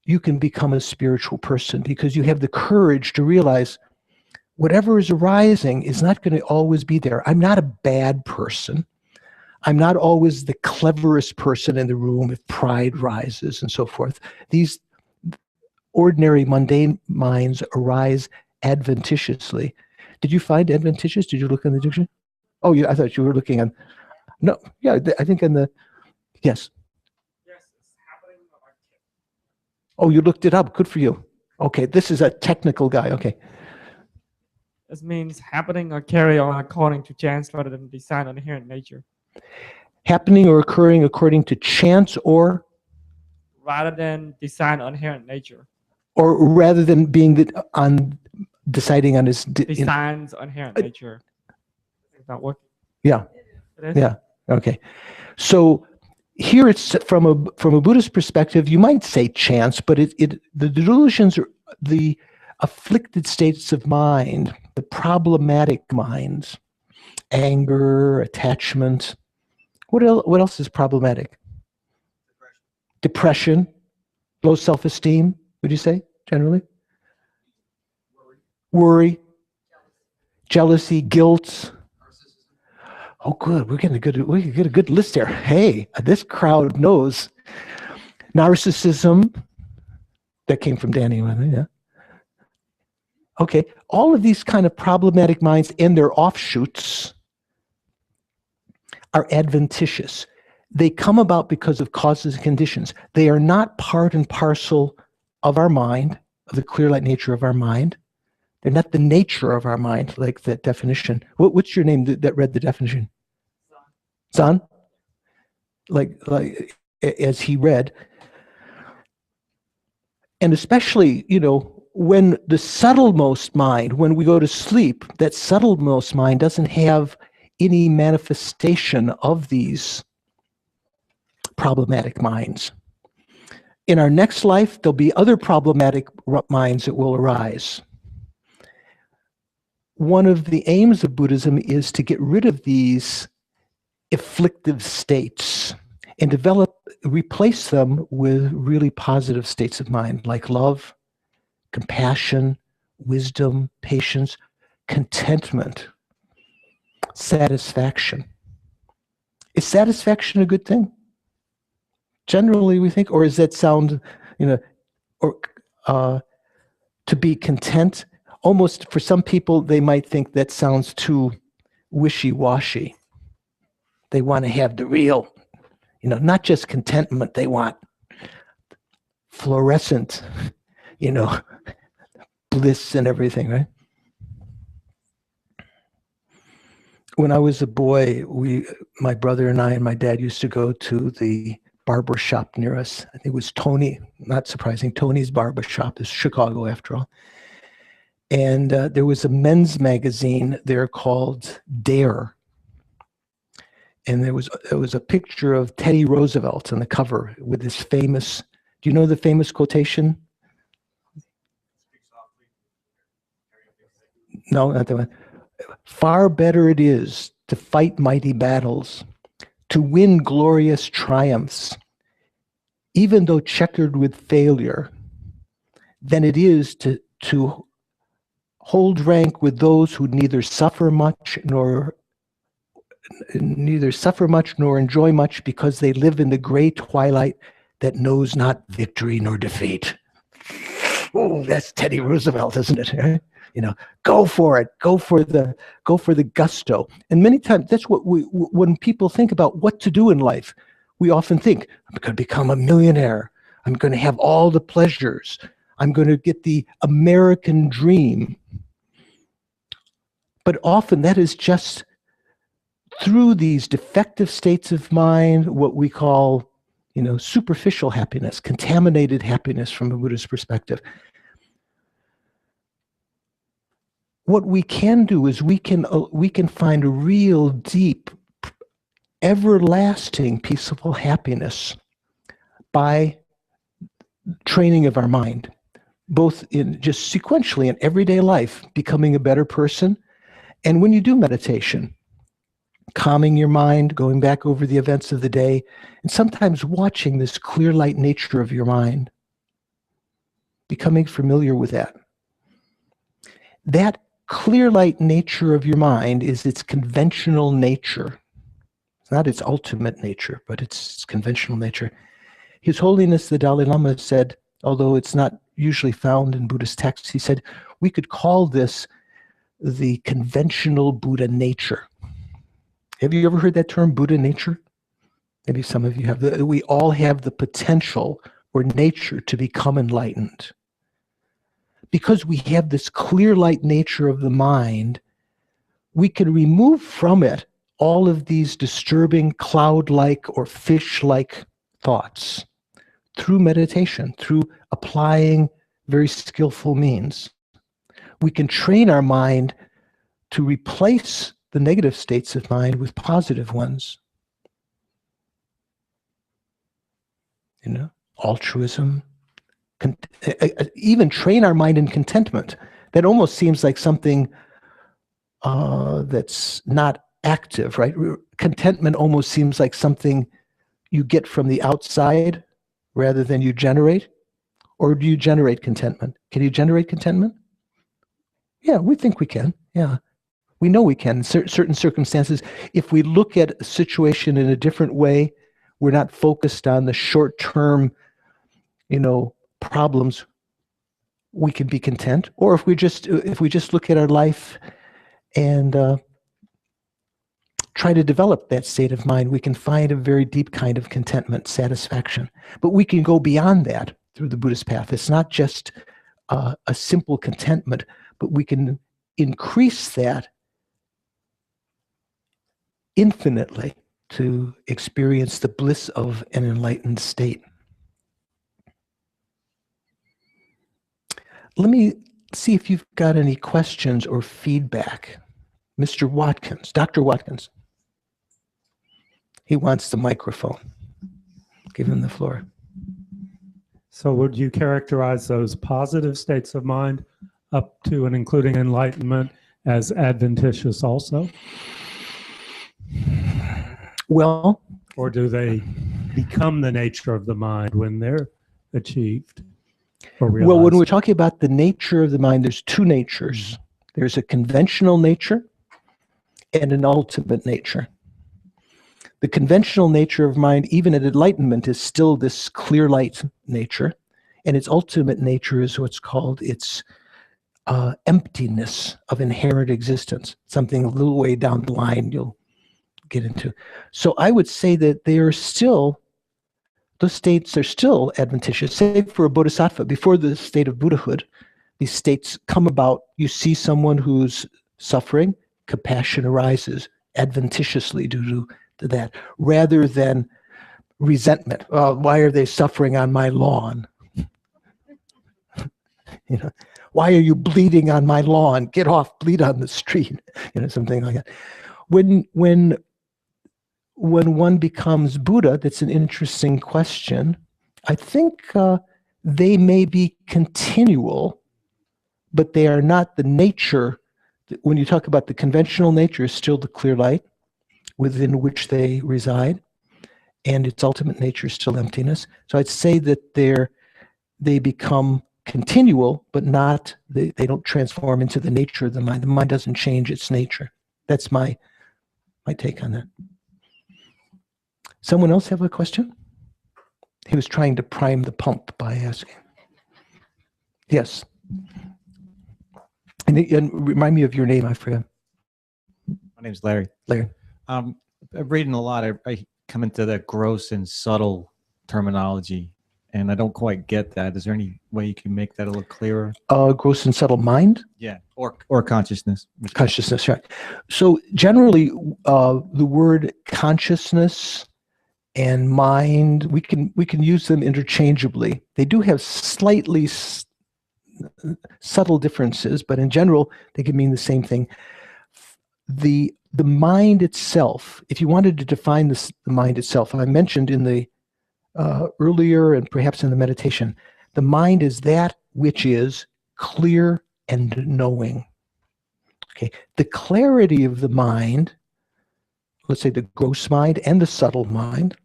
you can become a spiritual person because you have the courage to realize whatever is arising is not going to always be there. I'm not a bad person. I'm not always the cleverest person in the room if pride rises and so forth. These ordinary mundane minds arise adventitiously. Did you find adventitious? Did you look in the dictionary? Oh, yeah, I thought you were looking on. No, yeah, I think in the, yes. Yes, it's happening. Oh, you looked it up. Good for you. Okay, this is a technical guy. Okay. This means happening or carry on according to chance rather than design or inherent nature. Happening or occurring according to chance or Rather than design or inherent nature. or rather than being on deciding on his Designs or inherent nature. It's not working. Yeah. It is? Yeah. Okay. So here it's from a Buddhist perspective, you might say chance, but the delusions are the afflicted states of mind, the problematic minds, anger, attachment. What else is problematic? Depression, low self-esteem, would you say, generally? Worry, jealousy, guilt. Oh, good. We get a good list there. Hey, this crowd knows. Narcissism. That came from Danny. Yeah. Okay. All of these kind of problematic minds and their offshoots are adventitious. They come about because of causes and conditions. They are not part and parcel of our mind, of the clear light nature of our mind. They're not the nature of our mind, like that definition. What's your name that read the definition? Son? Like as he read. And especially, when the subtlemost mind, when we go to sleep, that subtlemost mind doesn't have any manifestation of these problematic minds. In our next life, there'll be other problematic minds that will arise. One of the aims of Buddhism is to get rid of these afflictive states and replace them with really positive states of mind, like love, compassion, wisdom, patience, contentment, satisfaction. Is satisfaction a good thing? Generally, we think, or does that sound, or to be content? Almost for some people, they might think that sounds too wishy-washy. They want to have the real, not just contentment, they want fluorescent, bliss and everything, right? When I was a boy, my brother and I and my dad used to go to the barber shop near us. I think it was Tony, not surprising, Tony's Barber Shop. It's Chicago after all. And there was a men's magazine there called Dare. And there was a picture of Teddy Roosevelt on the cover with this famous, do you know the famous quotation? No, not that one. Far better it is to fight mighty battles, to win glorious triumphs, even though checkered with failure, than it is to hold rank with those who neither suffer much nor enjoy much, because they live in the gray twilight that knows not victory nor defeat. oh, that's Teddy Roosevelt, isn't it? Right? You know, go for it. Go for the gusto. And many times that's what when people think about what to do in life, we often think, I'm going to become a millionaire. I'm going to have all the pleasures. I'm going to get the American dream. But often that is just through these defective states of mind, what we call, superficial happiness, contaminated happiness from a Buddhist perspective. What we can do is we can find a real deep, everlasting, peaceful happiness by training of our mind, both in just sequentially in everyday life, becoming a better person. And when you do meditation, calming your mind, going back over the events of the day, and sometimes watching this clear light nature of your mind, becoming familiar with that. That clear light nature of your mind is its conventional nature. It's not its ultimate nature, but its conventional nature. His Holiness the Dalai Lama said, although it's not usually found in Buddhist texts, he said, we could call this the conventional Buddha nature. Have you ever heard that term, Buddha nature? Maybe some of you have. We all have the potential or nature to become enlightened. Because we have this clear light nature of the mind, we can remove from it all of these disturbing cloud-like or fish-like thoughts through meditation, through applying very skillful means. We can train our mind to replace the negative states of mind with positive ones. Altruism, even train our mind in contentment. That almost seems like something that's not active, right? Contentment almost seems like something you get from the outside rather than you generate. Or do you generate contentment? Can you generate contentment? Yeah, we think we can. Yeah, we know we can in certain circumstances. If we look at a situation in a different way, we're not focused on the short-term, problems, we can be content. Or if we just look at our life and try to develop that state of mind, we can find a very deep kind of contentment, satisfaction. But we can go beyond that through the Buddhist path. It's not just a simple contentment, but we can increase that infinitely to experience the bliss of an enlightened state. Let me see if you've got any questions or feedback. Mr. Watkins, Dr. Watkins. He wants the microphone. Give him the floor. So would you characterize those positive states of mind up to and including enlightenment as adventitious also? Well, or do they become the nature of the mind when they're achieved or realized? Well, when we're talking about the nature of the mind, there's two natures. There's a conventional nature and an ultimate nature. The conventional nature of mind, even at enlightenment, is still this clear light nature, and its ultimate nature is what's called its emptiness of inherent existence, something a little way down the line you'll get into. So I would say that those states are still adventitious. Say for a bodhisattva, before the state of Buddhahood, these states come about. You see someone who's suffering, compassion arises adventitiously due to that, rather than resentment. Why are they suffering on my lawn? Why are you bleeding on my lawn? Get off, bleed on the street. Something like that. When one becomes Buddha, that's an interesting question. I think they may be continual, but they are not the nature. When you talk about the conventional nature, is still the clear light within which they reside, and its ultimate nature is still emptiness. So I'd say that they become continual, but not they don't transform into the nature of the mind. The mind doesn't change its nature. That's my take on that. Someone else have a question? He was trying to prime the pump by asking. Yes. And remind me of your name. I forgot. My name's Larry. Larry. I'm reading a lot. I come into the gross and subtle terminology, and I don't quite get that. Is there any way you can make that a little clearer? Gross and subtle mind? Yeah, or consciousness. Consciousness, right. So generally, the word consciousness and mind, we can use them interchangeably. They do have slightly subtle differences, but in general, they can mean the same thing. The mind itself, if you wanted to define the mind itself, I mentioned in the earlier and perhaps in the meditation, the mind is that which is clear and knowing. Okay, the clarity of the mind, let's say the gross mind and the subtle mind,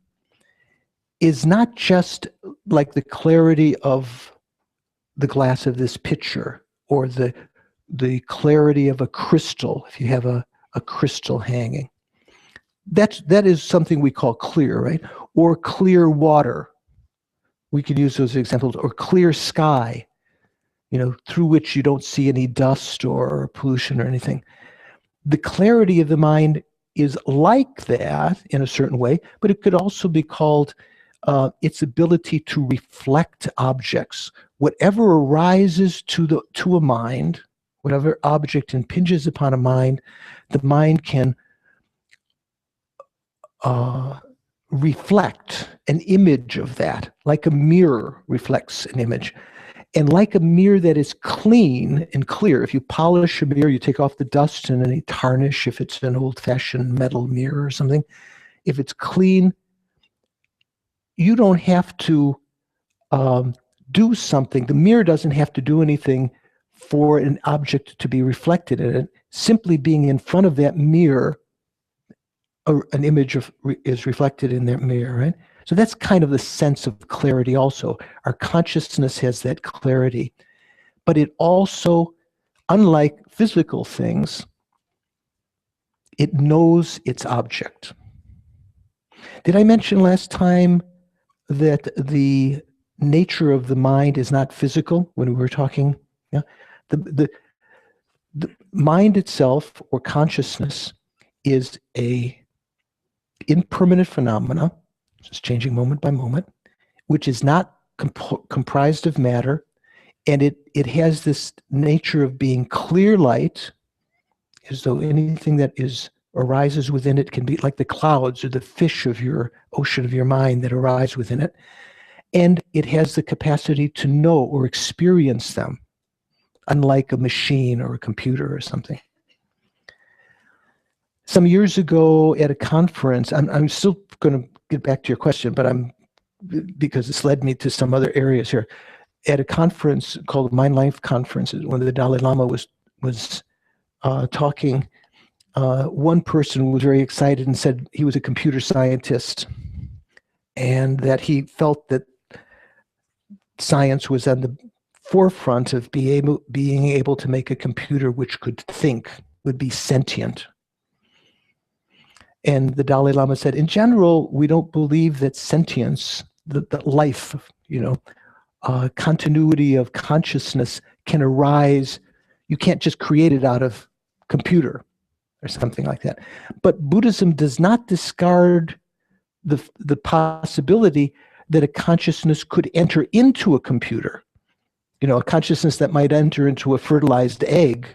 is not just like the clarity of the glass of this pitcher or the clarity of a crystal, if you have a crystal hanging. That is something we call clear, right? Or clear water. We could use those examples, or clear sky, through which you don't see any dust or pollution or anything. The clarity of the mind is like that in a certain way, but it could also be called its ability to reflect objects. Whatever arises to a mind, whatever object impinges upon a mind, the mind can reflect an image of that, like a mirror reflects an image. And like a mirror that is clean and clear, if you polish a mirror, you take off the dust and any tarnish, if it's an old-fashioned metal mirror or something, if it's clean, you don't have to do something. The mirror doesn't have to do anything for an object to be reflected in it. Simply being in front of that mirror, an image is reflected in that mirror, right? So that's kind of the sense of clarity also. Our consciousness has that clarity. But it also, unlike physical things, it knows its object. Did I mention last time that the nature of the mind is not physical when we were talking? Yeah? The mind itself, or consciousness, is a impermanent phenomena, just changing moment by moment, which is not comprised of matter, and it has this nature of being clear light, as though anything that arises within it can be like the clouds or the fish of your ocean of your mind that arise within it, and it has the capacity to know or experience them, unlike a machine or a computer or something. Some years ago at a conference, I'm still going to get back to your question, but because it's led me to some other areas here. At a conference called Mind Life Conference, when the Dalai Lama was talking, one person was very excited and said he was a computer scientist and that he felt that science was on the forefront of being able to make a computer which could think, would be sentient. And the Dalai Lama said, in general, we don't believe that sentience, that life, continuity of consciousness can arise. You can't just create it out of computer or something like that. But Buddhism does not discard the possibility that a consciousness could enter into a computer. A consciousness that might enter into a fertilized egg.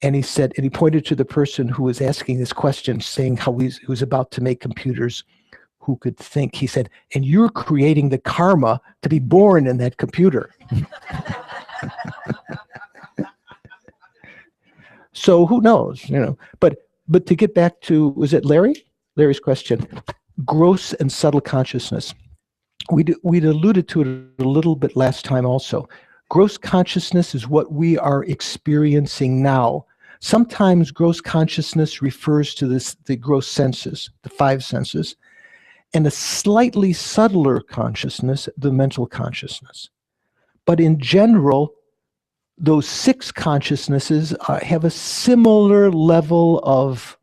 And he said, and he pointed to the person who was asking this question, saying how he was about to make computers who could think. He said, and you're creating the karma to be born in that computer. So who knows, But to get back to, was it Larry's question, gross and subtle consciousness. We'd alluded to it a little bit last time also. Gross consciousness is what we are experiencing now. Sometimes gross consciousness refers to the gross senses, the five senses, and a slightly subtler consciousness, the mental consciousness. But in general, those six consciousnesses have a similar level of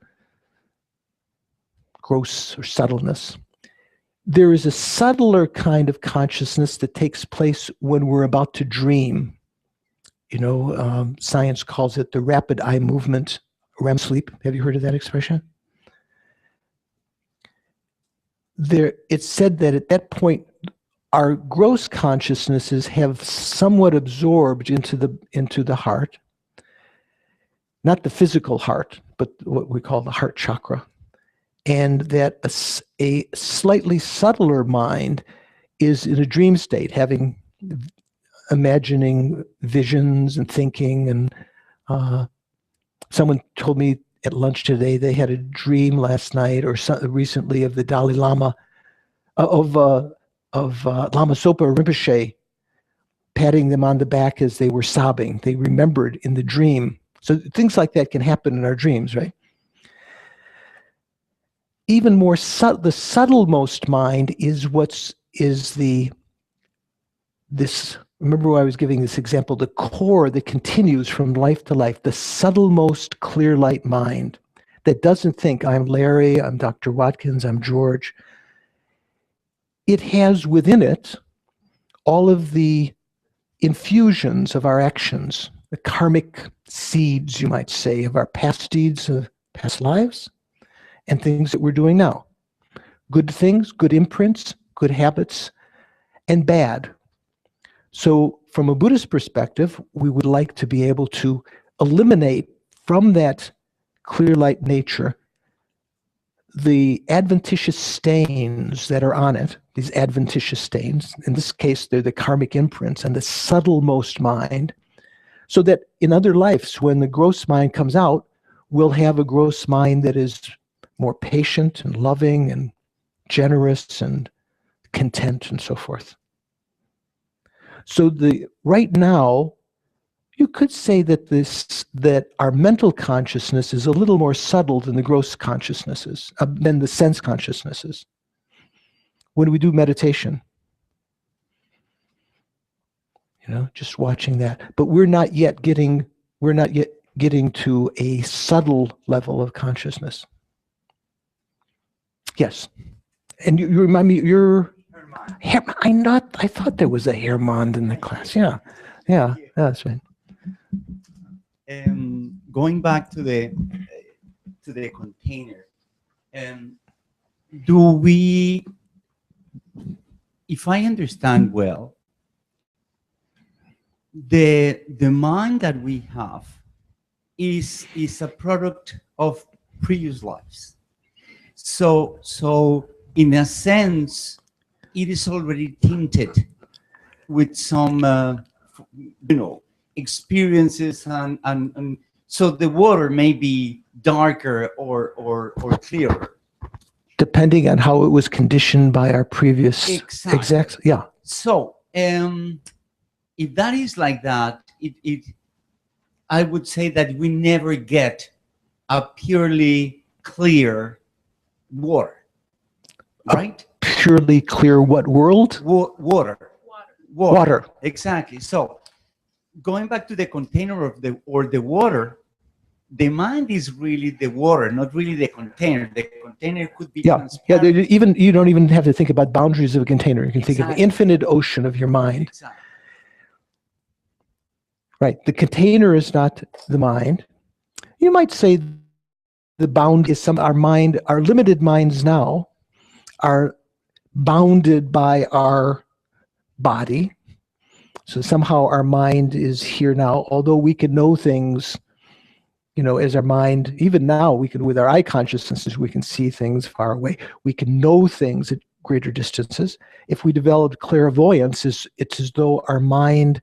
gross or subtleness. there is a subtler kind of consciousness that takes place when we're about to dream. Science calls it the rapid eye movement, REM sleep. Have you heard of that expression? It's said that at that point, our gross consciousnesses have somewhat absorbed into the heart, not the physical heart, but what we call the heart chakra, and that a slightly subtler mind is in a dream state, imagining visions and thinking. And someone told me at lunch today they had a dream last night or recently of the Dalai Lama, of Lama Sopa Rinpoche, patting them on the back as they were sobbing. They remembered in the dream. So things like that can happen in our dreams, right? Even more the subtlemost mind is this. Remember I was giving this example, the core that continues from life to life, the subtlemost clear light mind that doesn't think, I'm Larry, I'm Dr. Watkins, I'm George. It has within it all of the infusions of our actions, the karmic seeds, you might say, of our past deeds of past lives and things that we're doing now. Good things, good imprints, good habits, and bad. So from a Buddhist perspective, we would like to be able to eliminate from that clear light nature the adventitious stains that are on it, these adventitious stains. In this case, they're the karmic imprints and the subtlemost mind, so that in other lives, when the gross mind comes out, we'll have a gross mind that is more patient and loving and generous and content and so forth. So right now, you could say that our mental consciousness is a little more subtle than the gross consciousnesses, than the sense consciousnesses. When we do meditation, just watching that, but we're not yet getting to a subtle level of consciousness. Yes, and you remind me, you're. I thought there was a Hermond in the class. Yeah, that's right. Going back to the container, do we, if I understand well, the mind that we have is a product of previous lives. So in a sense, it is already tinted with some, experiences, and so the water may be darker or clearer, depending on how it was conditioned by our previous. Exactly. Yeah. So, if that is like that, I would say that we never get a purely clear water, right? Purely clear what world? Water. Exactly. So going back to the container of the water, the mind is really the water, not really the container. The container could be transparent. Even you don't even have to think about boundaries of a container. You can think of the infinite ocean of your mind. Exactly. Right. The container is not the mind. You might say the bound is our mind, our limited minds now are bounded by our body. So somehow our mind is here now, although we can know things, as our mind, even now, we can, with our eye consciousness, we can see things far away. We can know things at greater distances. If we developed clairvoyance, it's as though our mind,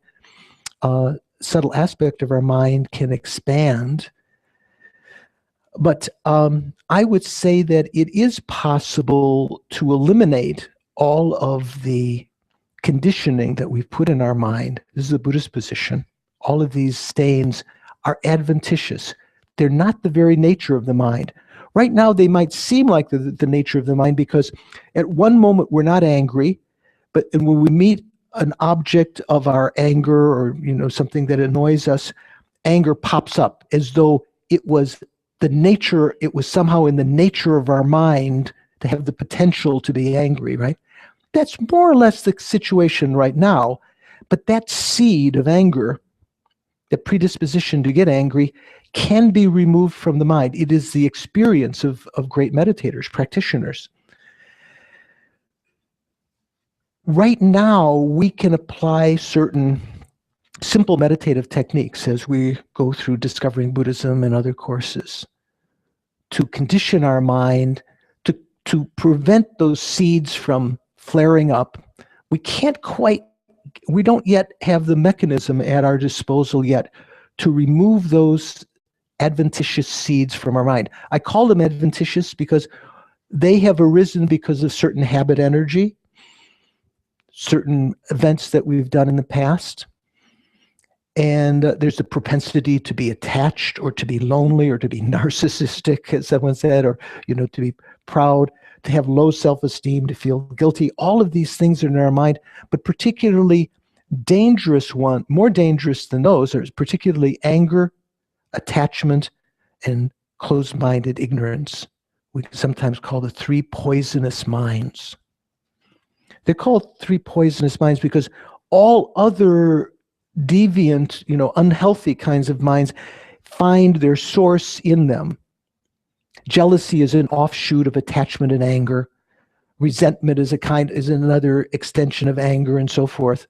subtle aspect of our mind can expand. But I would say that it is possible to eliminate all of the conditioning that we've put in our mind. This is a Buddhist position. All of these stains are adventitious. They're not the very nature of the mind. Right now, they might seem like the nature of the mind because at one moment we're not angry, but when we meet an object of our anger or something that annoys us, anger pops up as though it was the nature, it was somehow in the nature of our mind to have the potential to be angry, right? That's more or less the situation right now. But that seed of anger, the predisposition to get angry, can be removed from the mind. It is the experience of great meditators, practitioners. Right now, we can apply certain simple meditative techniques as we go through Discovering Buddhism and other courses to condition our mind, to prevent those seeds from flaring up. We don't yet have the mechanism at our disposal yet to remove those adventitious seeds from our mind. I call them adventitious because they have arisen because of certain habit energy, certain events that we've done in the past. And there's a propensity to be attached or to be lonely or to be narcissistic, as someone said, or, to be proud, to have low self-esteem, to feel guilty. All of these things are in our mind, but particularly more dangerous than those are particularly anger, attachment, and closed-minded ignorance. We sometimes call the 3 poisonous minds. They're called 3 poisonous minds because all other deviant, unhealthy kinds of minds find their source in them. Jealousy is an offshoot of attachment and anger. Resentment is another extension of anger, and so forth.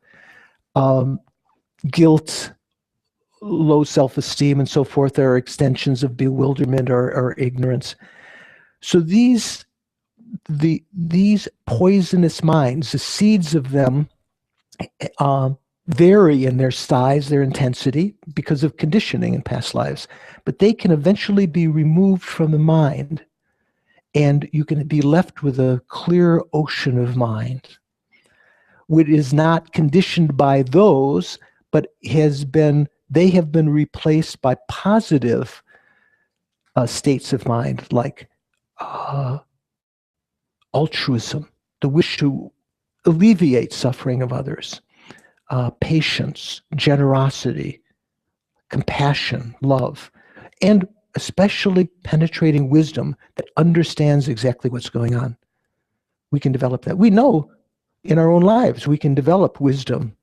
Guilt, low self-esteem, and so forth are extensions of bewilderment or ignorance. So these poisonous minds, the seeds of them vary in their size, their intensity, because of conditioning in past lives. But they can eventually be removed from the mind, and you can be left with a clear ocean of mind, which is not conditioned by those, but they have been replaced by positive states of mind, like altruism, the wish to alleviate suffering of others, patience, generosity, compassion, love, and especially penetrating wisdom that understands exactly what's going on. We can develop that. We know in our own lives we can develop wisdom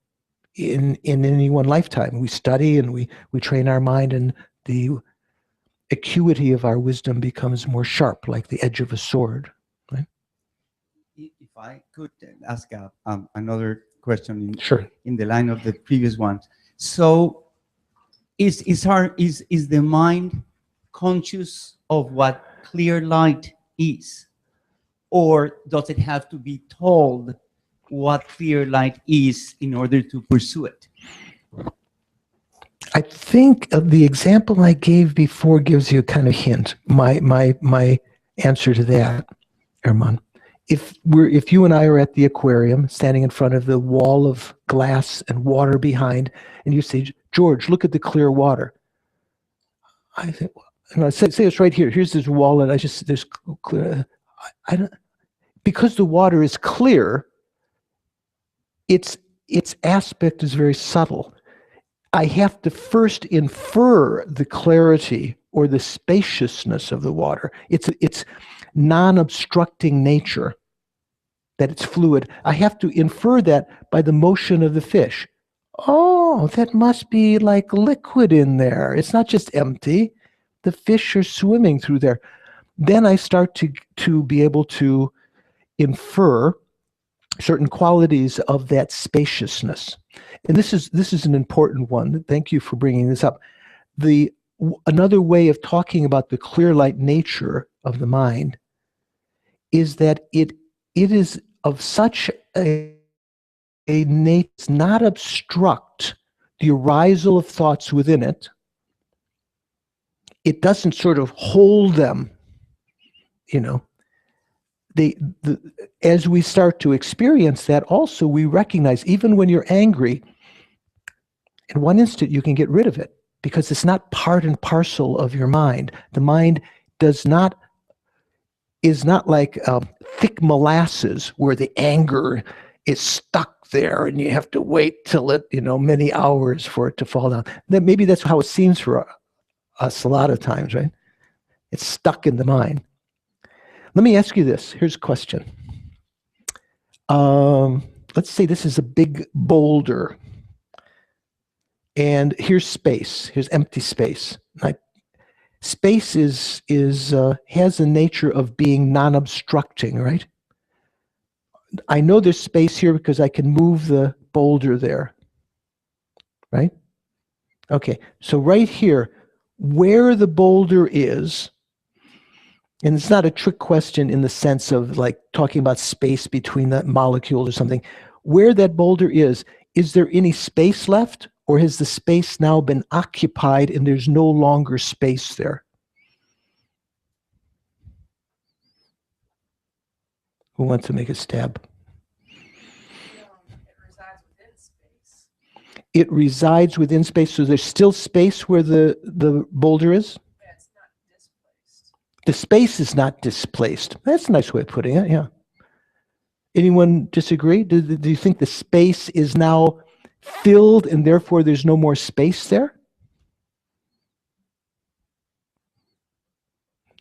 in any one lifetime. We study and we train our mind, and the acuity of our wisdom becomes more sharp, like the edge of a sword. Right? If I could ask another question Sure. in the line of the previous one. So is the mind conscious of what clear light is? Or does it have to be told what clear light is in order to pursue it? I think the example I gave before gives you a kind of hint. My answer to that, Herman. If you and I are at the aquarium, standing in front of the wall of glass and water behind, and you say, "George, look at the clear water." I say, say it's right here. Here's this wall, and there's clear. I don't, because the water is clear. Its aspect is very subtle. I have to first infer the clarity or the spaciousness of the water. It's non-obstructing nature, that it's fluid. I have to infer that by the motion of the fish. Oh, that must be like liquid in there. It's not just empty. The fish are swimming through there. Then I start to be able to infer certain qualities of that spaciousness. And this is an important one. Thank you for bringing this up. Another way of talking about the clear light nature of the mind is that it is of such a nature does not obstruct the arisal of thoughts within it. It doesn't sort of hold them, as we start to experience that, also we recognize, even when you're angry, in one instant you can get rid of it because it's not part and parcel of your mind. The mind is not like thick molasses where the anger is stuck there and you have to wait till it, many hours for it to fall down. Maybe that's how it seems for us a lot of times, right? It's stuck in the mind. Let me ask you this. Here's a question. Let's say this is a big boulder, and here's space. Here's empty space. Space has a nature of being non-obstructing, right? I know there's space here because I can move the boulder there, right? Okay, so right here, where the boulder is, and it's not a trick question in the sense of like talking about space between the molecules or something. Where that boulder is there any space left, or has the space now been occupied and there's no longer space there? Who wants to make a stab? It resides within space, so there's still space where the boulder is? The space is not displaced. That's a nice way of putting it, yeah. Anyone disagree? Do you think the space is now filled and therefore there's no more space there?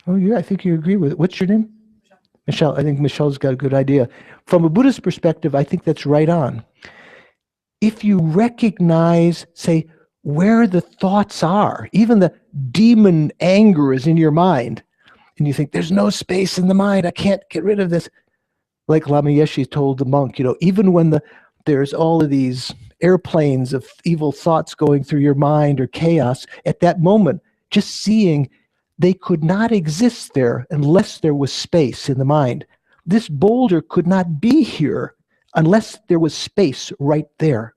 Oh, yeah, I think you agree with it. What's your name? Michelle. I think Michelle's got a good idea. From a Buddhist perspective, I think that's right on. If you recognize, say, where the thoughts are, even the demon anger is in your mind, and you think, there's no space in the mind, I can't get rid of this. Like Lama Yeshe told the monk, even when there's all of these airplanes of evil thoughts going through your mind or chaos, at that moment, just seeing they could not exist there unless there was space in the mind. This boulder could not be here unless there was space right there.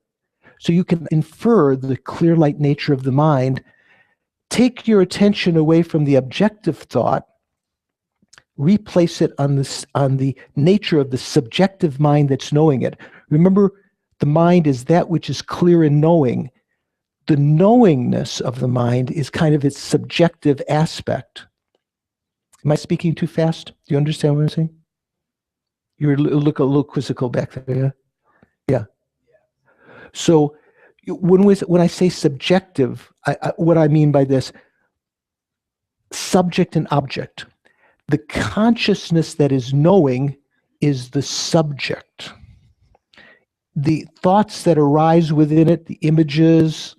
So you can infer the clear light nature of the mind, take your attention away from the objective thought, replace it on the nature of the subjective mind that's knowing it. Remember, the mind is that which is clear in knowing. The knowingness of the mind is kind of its subjective aspect. Am I speaking too fast? Do you understand what I'm saying? You look a little quizzical back there, yeah? Yeah. So when I say subjective, what I mean by this, subject and object. The consciousness that is knowing is the subject. The thoughts that arise within it, the images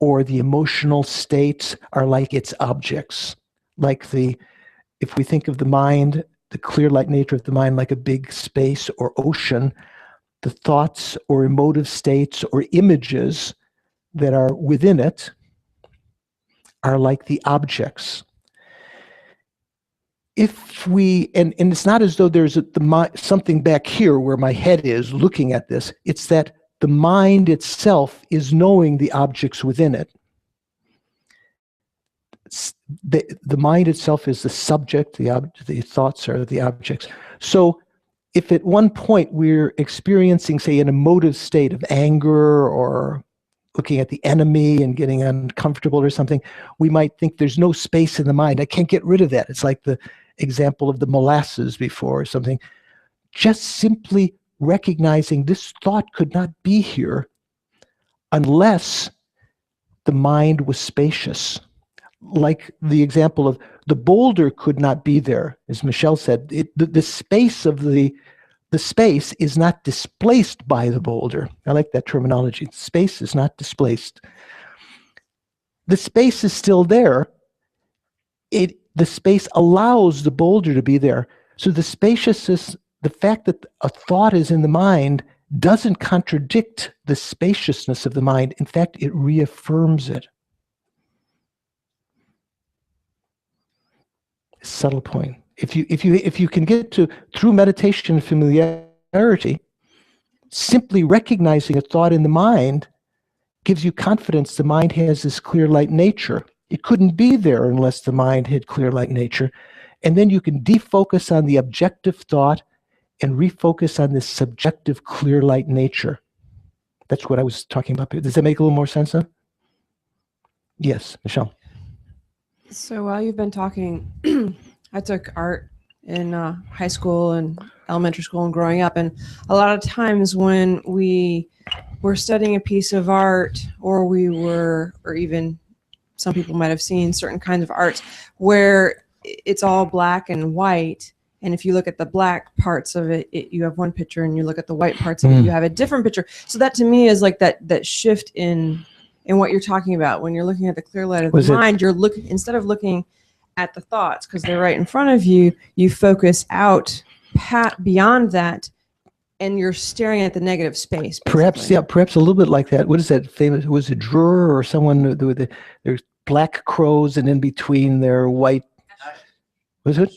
or the emotional states, are like its objects. If we think of the mind, the clear light nature of the mind like a big space or ocean, the thoughts or emotive states or images that are within it are like the objects. If we, and it's not as though there's something back here where my head is looking at this, it's that the mind itself is knowing the objects within it. The mind itself is the subject, the thoughts are the objects. So if at one point we're experiencing, say, an emotive state of anger or looking at the enemy and getting uncomfortable or something, we might think there's no space in the mind. I can't get rid of that. It's like the example of the molasses before or something. Just simply recognizing this thought could not be here unless the mind was spacious. Like the example of the boulder could not be there, as Michelle said, the space of the space is not displaced by the boulder. I like that terminology. Space is not displaced. The space is still there. The space allows the boulder to be there. So the spaciousness, the fact that a thought is in the mind doesn't contradict the spaciousness of the mind. In fact, it reaffirms it. Subtle point. If you can get to, through meditation and familiarity, simply recognizing a thought in the mind gives you confidence the mind has this clear light nature. It couldn't be there unless the mind had clear light nature. And then you can defocus on the objective thought and refocus on this subjective clear light nature. That's what I was talking about. Does that make a little more sense now? Yes, Michelle. So while you've been talking, I took art in high school and elementary school and growing up. And a lot of times when we were studying a piece of art, or even some people might have seen certain kinds of arts where it's all black and white, And if you look at the black parts of it, you have one picture, and you look at the white parts of it, you have a different picture. So that to me is like that shift in what you're talking about. When you're looking at the clear light of the mind, you're looking, instead of looking at the thoughts because they're right in front of you, you focus out beyond that, and you're staring at the negative space. Perhaps, basically. perhaps a little bit like that. What is that famous? Was it Dreher or someone with there's black crows, and in between they're white? Was it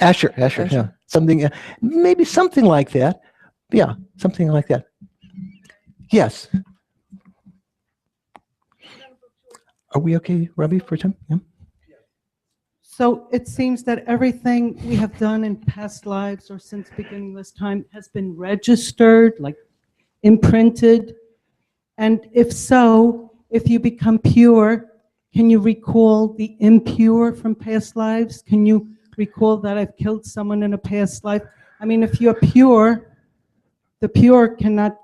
Asher? Yeah, something, maybe something like that. Yeah, something like that. Yes. Are we okay, Robbie, for time? Yeah. So it seems that everything we have done in past lives or since beginning this time has been registered, like imprinted. And if so, if you become pure, can you recall the impure from past lives? Can you recall that I've killed someone in a past life? I mean, if you're pure, the pure cannot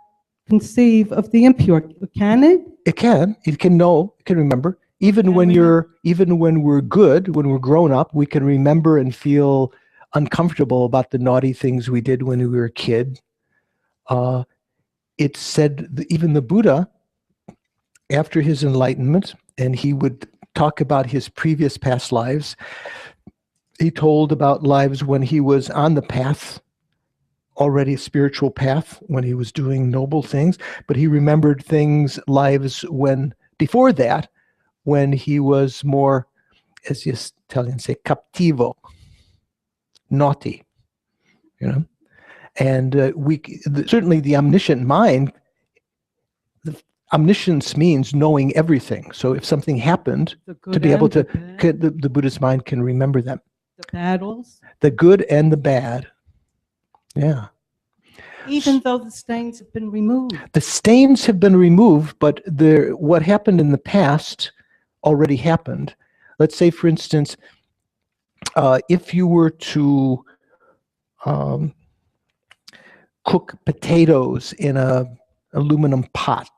conceive of the impure, can it? It can. It can know. It can remember. Even when we're good, when we're grown up, we can remember and feel uncomfortable about the naughty things we did when we were a kid. It's said even the Buddha, after his enlightenment, and he would talk about his previous past lives. He told about lives when he was on the path, already a spiritual path, when he was doing noble things, but he remembered lives before that, when he was more, as the Italians say, cattivo, naughty, and certainly the omniscient mind, omniscience means knowing everything. So if something happened, to be able to, the Buddhist mind can remember them. The battles? The good and the bad. Yeah. Even though the stains have been removed. The stains have been removed, but what happened in the past already happened. Let's say, for instance, if you were to cook potatoes in a aluminum pot,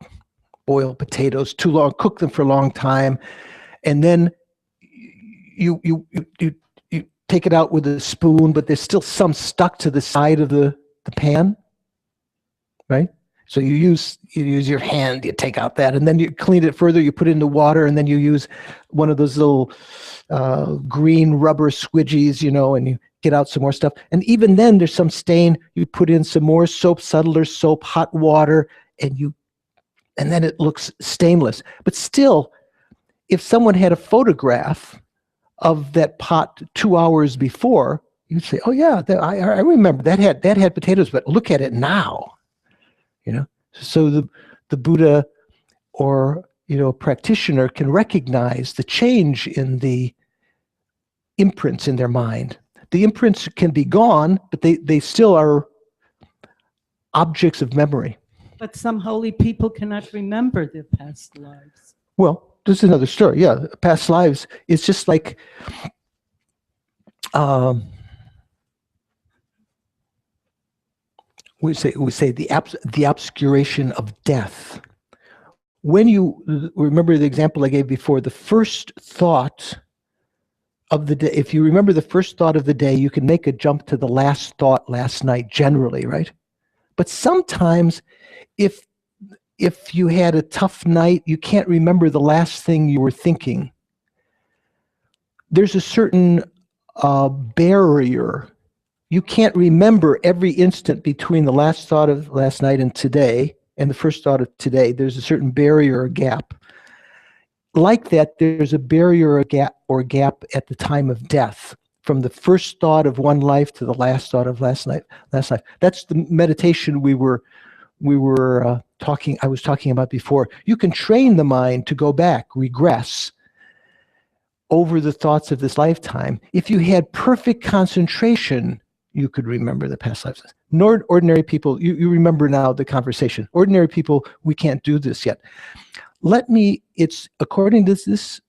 boil potatoes too long, cook them for a long time, and then you take it out with a spoon, but there's still some stuck to the side of the pan, right? So you use your hand, you take out that, and then you clean it further, you put it in the water, and then you use one of those little green rubber squidgies, and you get out some more stuff. And even then there's some stain, you put in some more soap, subtler soap, hot water, and then it looks stainless. But still, if someone had a photograph of that pot 2 hours before, you'd say, oh yeah, I remember that had potatoes, but look at it now. So the Buddha or a practitioner can recognize the change in the imprints in their mind. The imprints can be gone, but they still are objects of memory. But some holy people cannot remember their past lives. Well, this is another story. Yeah, past lives. It's just like we say the obscuration of death. When you remember the example I gave before, the first thought of the day, if you remember the first thought of the day, you can make a jump to the last thought last night generally, right? But sometimes if you had a tough night, you can't remember the last thing you were thinking. There's a certain barrier. You can't remember every instant between the last thought of last night and today and the first thought of today. There's a certain barrier or gap. Like that, there's a barrier or gap at the time of death, from the first thought of one life to the last thought of last life. That's the meditation I was talking about before. You can train the mind to go back, regress over the thoughts of this lifetime. If you had perfect concentration, you could remember the past lives. Nor ordinary people, you remember now the conversation. Ordinary people, we can't do this yet. It's according to this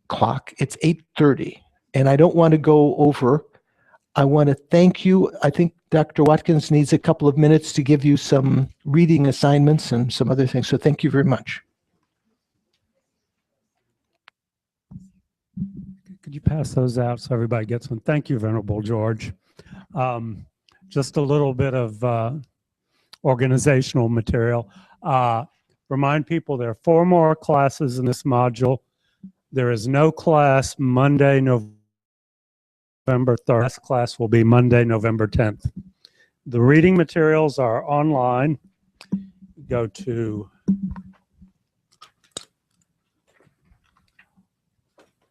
clock, it's 8:30, and I don't want to go over. I want to thank you. I think Dr. Watkins needs a couple of minutes to give you some reading assignments and some other things. So thank you very much. Could you pass those out so everybody gets one? Thank you, Venerable George. Just a little bit of organizational material. Remind people there are 4 more classes in this module. There is no class Monday, November 3rd. Last class will be Monday, November 10th. The reading materials are online. Go to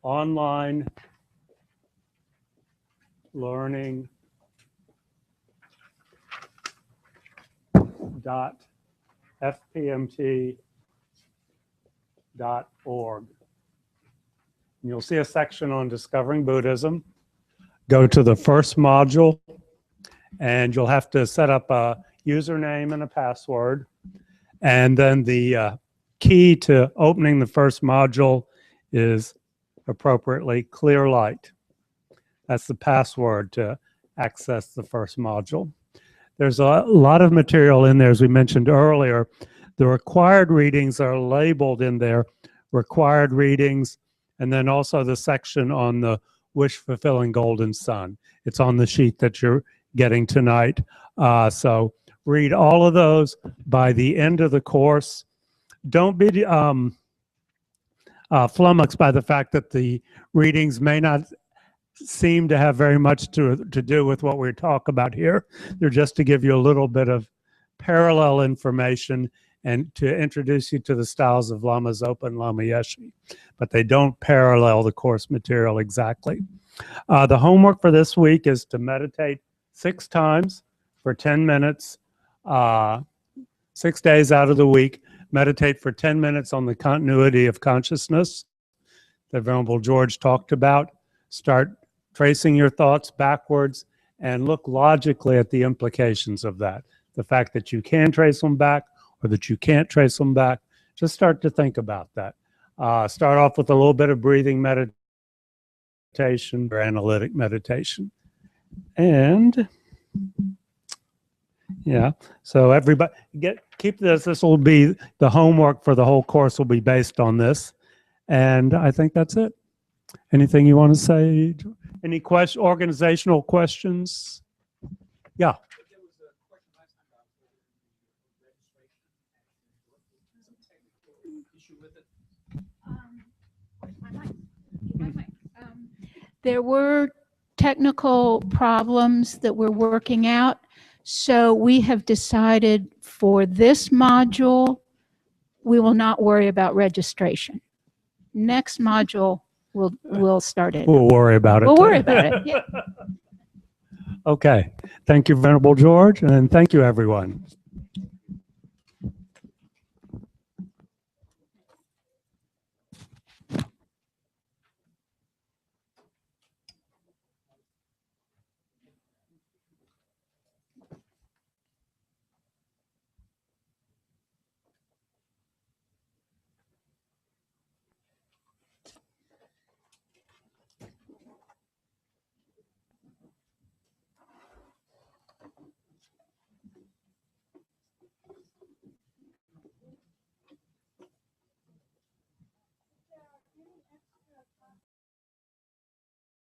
online learning .fpmt.org. And you'll see a section on discovering Buddhism. Go to the first module, and you'll have to set up a username and a password. And then the key to opening the first module is appropriately clear light. That's the password to access the first module. There's a lot of material in there, as we mentioned earlier. The required readings are labeled in there, required readings, and then also the section on the wish-fulfilling golden sun. It's on the sheet that you're getting tonight. So read all of those by the end of the course. Don't be flummoxed by the fact that the readings may not seem to have very much to do with what we talk about here. They're just to give you a little bit of parallel information and to introduce you to the styles of Lama Zopa and Lama Yeshe, but they don't parallel the course material exactly. The homework for this week is to meditate 6 times for 10 minutes, 6 days out of the week. Meditate for 10 minutes on the continuity of consciousness that Venerable George talked about. Start tracing your thoughts backwards and look logically at the implications of that. The fact that you can trace them back or that you can't trace them back. Just start to think about that. Start off with a little bit of breathing meditation or analytic meditation. And yeah, so everybody keep this. This will be the homework for the whole course will be based on this. And I think that's it. Anything you want to say? Any organizational questions? Yeah. There were technical problems that we're working out. So we have decided for this module, we will not worry about registration. Next module, we'll start it. We'll worry about it. We'll worry about it. Yeah. Okay. Thank you, Venerable George, and thank you, everyone.